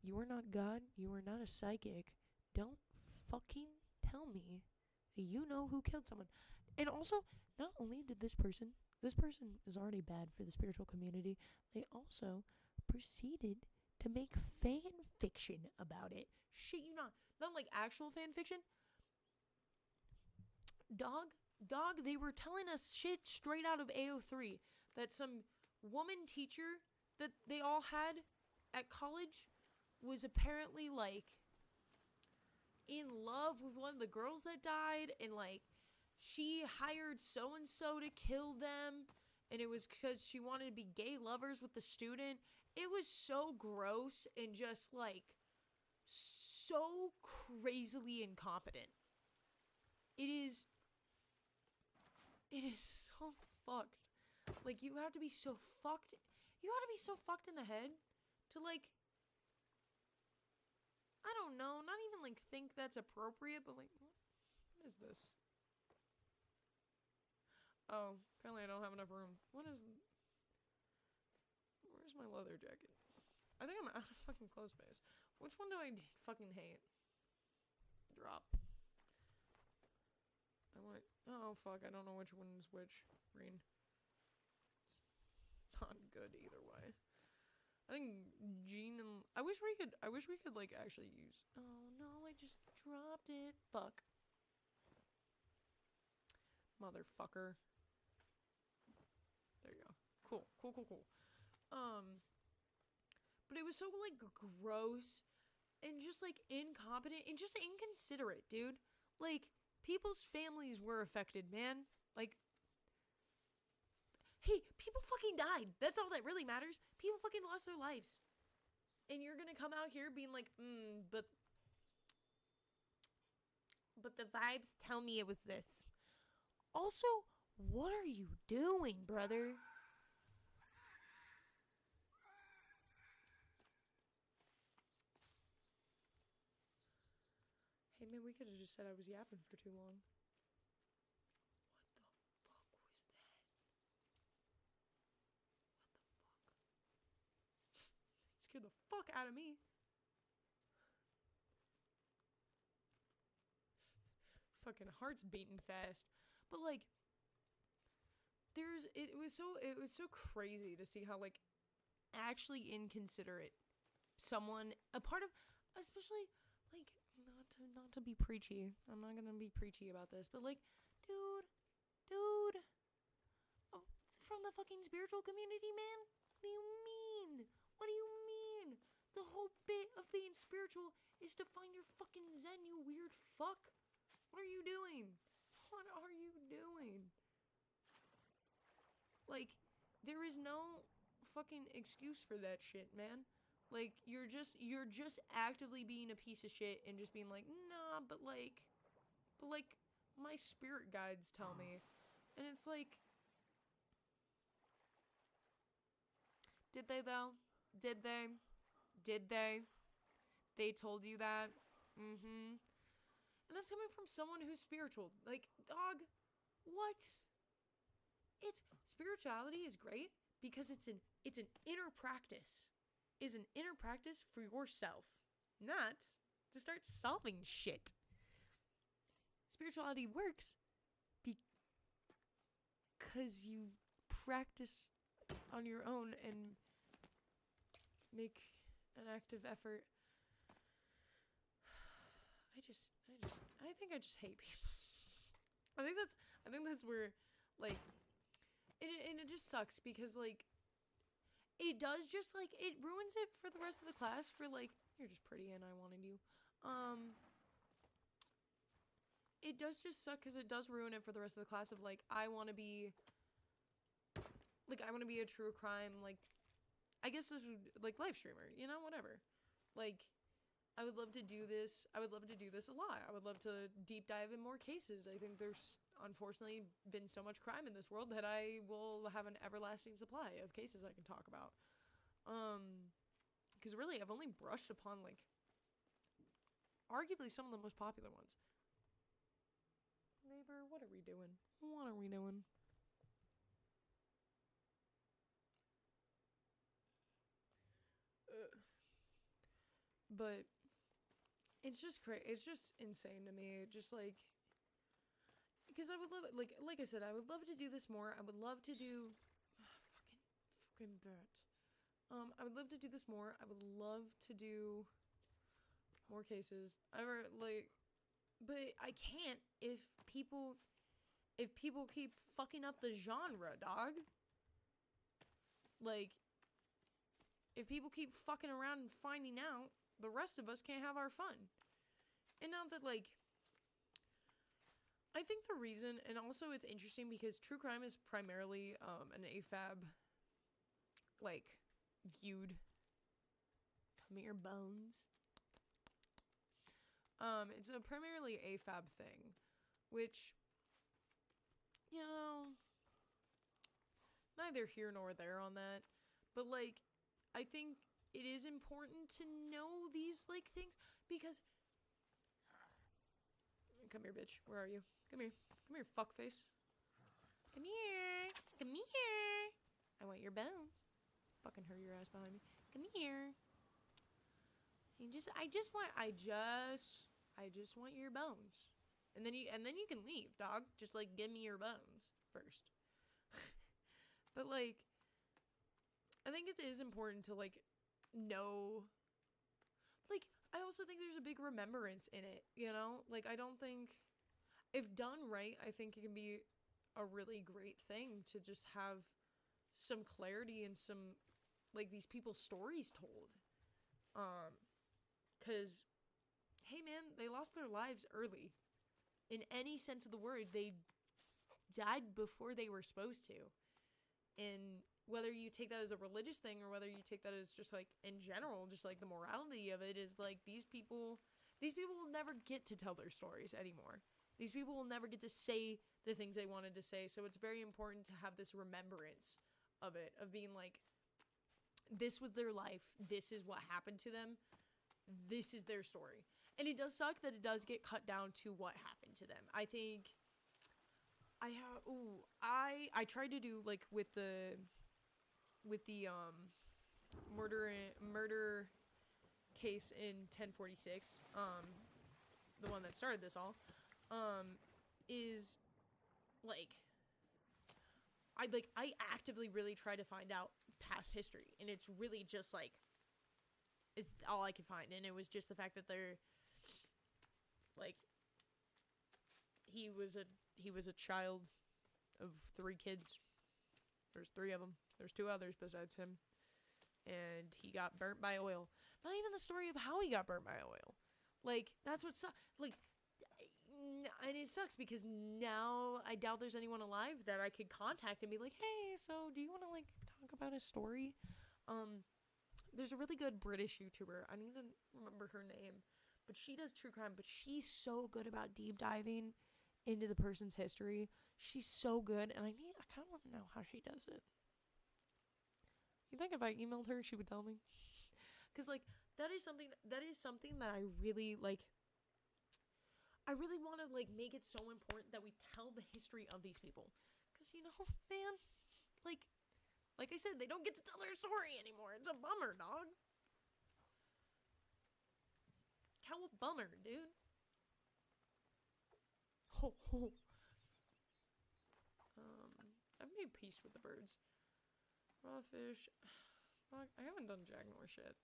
You are not God. You are not a psychic. Don't fucking tell me that you know who killed someone. And also, not only did this person is already bad for the spiritual community, they also proceeded to make fan fiction about it. Shit, you not like actual fan fiction. Dog, they were telling us shit straight out of AO3 that some woman teacher that they all had at college was apparently like in love with one of the girls that died, and like she hired so and so to kill them, and it was because she wanted to be gay lovers with the student. It was so gross and just like so crazily incompetent. It is so fucked. Like you have to be so fucked. You have to be so fucked in the head to like, I don't know, not even like think that's appropriate, but like what is this? Oh, apparently I don't have enough room. Where's my leather jacket? I think I'm out of fucking clothes space. Which one do I fucking hate? Drop. Oh fuck, I don't know which one is which. Green. It's not good either way. I think Jean and I wish we could like actually use. Oh no, I just dropped it. Fuck. Motherfucker. There you go. Cool. But it was so like gross and just like incompetent and just inconsiderate, dude. Like people's families were affected, man. Like, hey, people fucking died. That's all that really matters. People fucking lost their lives. And you're gonna come out here being like, but the vibes tell me it was this. Also, what are you doing, brother? Hey man, we could have just said I was yapping for too long. What the fuck was that? It scared the fuck out of me. Fucking heart's beating fast. But like it was so crazy to see how like actually inconsiderate someone, a part of, especially like not to be preachy. I'm not gonna be preachy about this, but like, dude, oh, from the fucking spiritual community, man. What do you mean? What do you mean? The whole bit of being spiritual is to find your fucking zen, you weird fuck. What are you doing? What are you doing? Like, there is no fucking excuse for that shit, man. Like, you're just actively being a piece of shit and just being like, nah, but like, my spirit guides tell me. And it's like, did they though? Did they? They told you that? Mm-hmm. And that's coming from someone who's spiritual. Like, dog, what? Spirituality is great because it's an inner practice. Is an inner practice for yourself, not to start solving shit. Spirituality works because you practice on your own and make an active effort. I think I just hate people. I think that's where, like, and it just sucks because, like, it does just, like, it ruins it for the rest of the class for, like, you're just pretty and I wanted you. It does just suck because it does ruin it for the rest of the class of, like, I want to be a true crime, like, I guess this would, like, live streamer, you know, whatever. Like, I would love to do this. I would love to do this a lot. I would love to deep dive in more cases. I think there's unfortunately been so much crime in this world that I will have an everlasting supply of cases I can talk about. Because really, I've only brushed upon, like, arguably some of the most popular ones. Neighbor, what are we doing? What are we doing? But it's just crazy. It's just insane to me. Just like, because I would love, like I said, I would love to do this more. I would love to do, fucking that. I would love to do this more. I would love to do more cases. But I can't if people keep fucking up the genre, dog. Like, if people keep fucking around and finding out, the rest of us can't have our fun. And now that, like, I think the reason, and also it's interesting because true crime is primarily an AFAB, like, viewed. Come here, Bones. It's a primarily AFAB thing, which, you know, neither here nor there on that. But, like, I think it is important to know these, like, things because... Come here, bitch. Where are you? Come here. Come here, fuckface. Come here. Come here. I want your bones. Fucking hurt your ass behind me. Come here. I just want your bones. And then you can leave, dog. Just, like, give me your bones first. But, like, I think it is important to, like, know, like, I also think there's a big remembrance in it, you know? Like, I don't think, if done right, I think it can be a really great thing to just have some clarity and some, like, these people's stories told. 'Cause, hey, man, they lost their lives early. In any sense of the word, they died before they were supposed to. And whether you take that as a religious thing or whether you take that as just, like, in general, just, like, the morality of it is, like, these people will never get to tell their stories anymore. These people will never get to say the things they wanted to say. So it's very important to have this remembrance of it, of being like, this was their life. This is what happened to them. This is their story. And it does suck that it does get cut down to what happened to them. I think I tried to do, like, with the murder case in 1046, the one that started this all, is, like, I actively really try to find out past history, and it's really just, like, is all I could find, and it was just the fact that they're, like, he was a child of 3 kids. There's 3 of them. There's 2 others besides him. And he got burnt by oil. Not even the story of how he got burnt by oil. Like, that's what sucks. Like, and it sucks because now I doubt there's anyone alive that I could contact and be like, hey, so do you want to, like, talk about his story? There's a really good British YouTuber. I need to remember her name. But she does true crime, but she's so good about deep diving into the person's history. She's so good, and I kind of want to know how she does it. You think if I emailed her, she would tell me? Because, like, that is something that I really, like, I really want to, like, make it so important that we tell the history of these people. Because, you know, man, like I said, they don't get to tell their story anymore. It's a bummer, dog. How a bummer, dude. Ho, ho. I've made peace with the birds. Raw fish. I haven't done jack nor shit.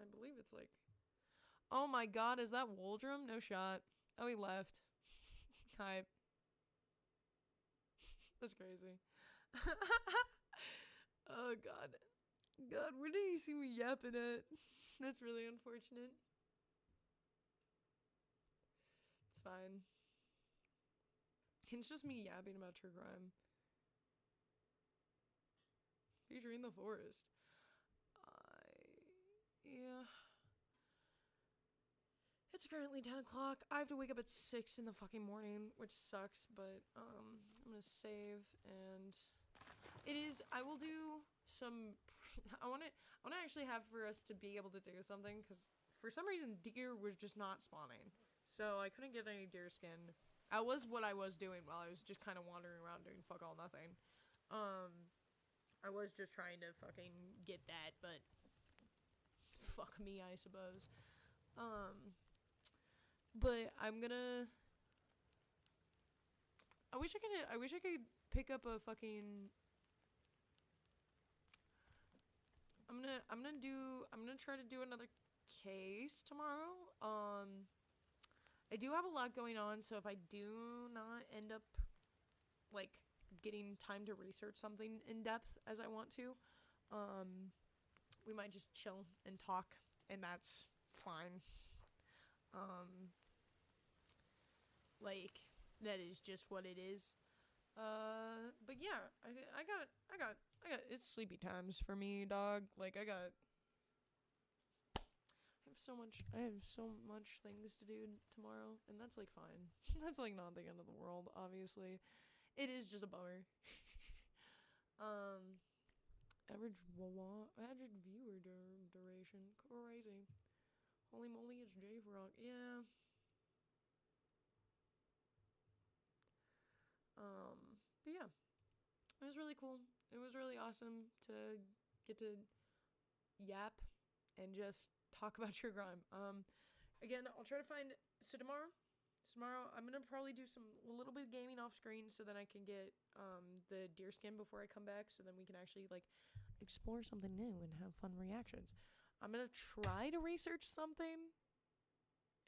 I believe it's like... Oh my god, is that Woldrum? No shot. Oh, he left. Hype. That's crazy. Oh god. God, where did you see me yapping at? That's really unfortunate. It's fine. It's just me yapping about true crime. Featuring the forest. Yeah. It's currently 10 o'clock. I have to wake up at 6 in the fucking morning, which sucks, but I'm gonna save, and it is, I will do some, I want to actually have for us to be able to do something, because for some reason deer was just not spawning, so I couldn't get any deer skin. That was what I was doing while I was just kind of wandering around doing fuck all nothing. I was just trying to fucking get that, but fuck me, I suppose. But I'm gonna. I wish I could pick up a fucking. I'm gonna try to do another case tomorrow. I do have a lot going on, so if I do not end up like getting time to research something in depth as I want to, we might just chill and talk, and that's fine. Like, that is just what it is. But yeah, I got, it's sleepy times for me, dog. Like, I have so much things to do tomorrow, and that's, like, fine. That's, like, not the end of the world, obviously. It is just a bummer. Average viewer duration, crazy. Holy moly, it's JFrog. Yeah. But yeah, it was really cool. It was really awesome to get to yap and just talk about true crime. Again, I'll try to find, so tomorrow I'm gonna probably do a little bit of gaming off screen, so then I can get the deer skin before I come back, so then we can actually like explore something new and have fun reactions. I'm gonna try to research something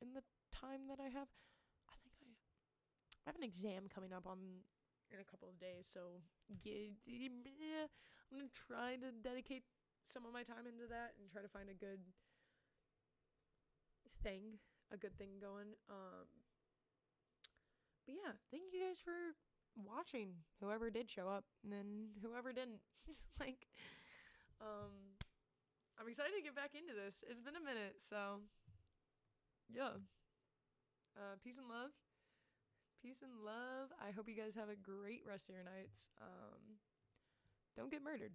in the time that I have. I have an exam coming up in a couple of days, so yeah, I'm gonna try to dedicate some of my time into that and try to find a good thing going. But yeah, thank you guys for watching. Whoever did show up, and then whoever didn't. Like, I'm excited to get back into this. It's been a minute, so yeah. Peace and love. Peace and love. I hope you guys have a great rest of your nights. Don't get murdered.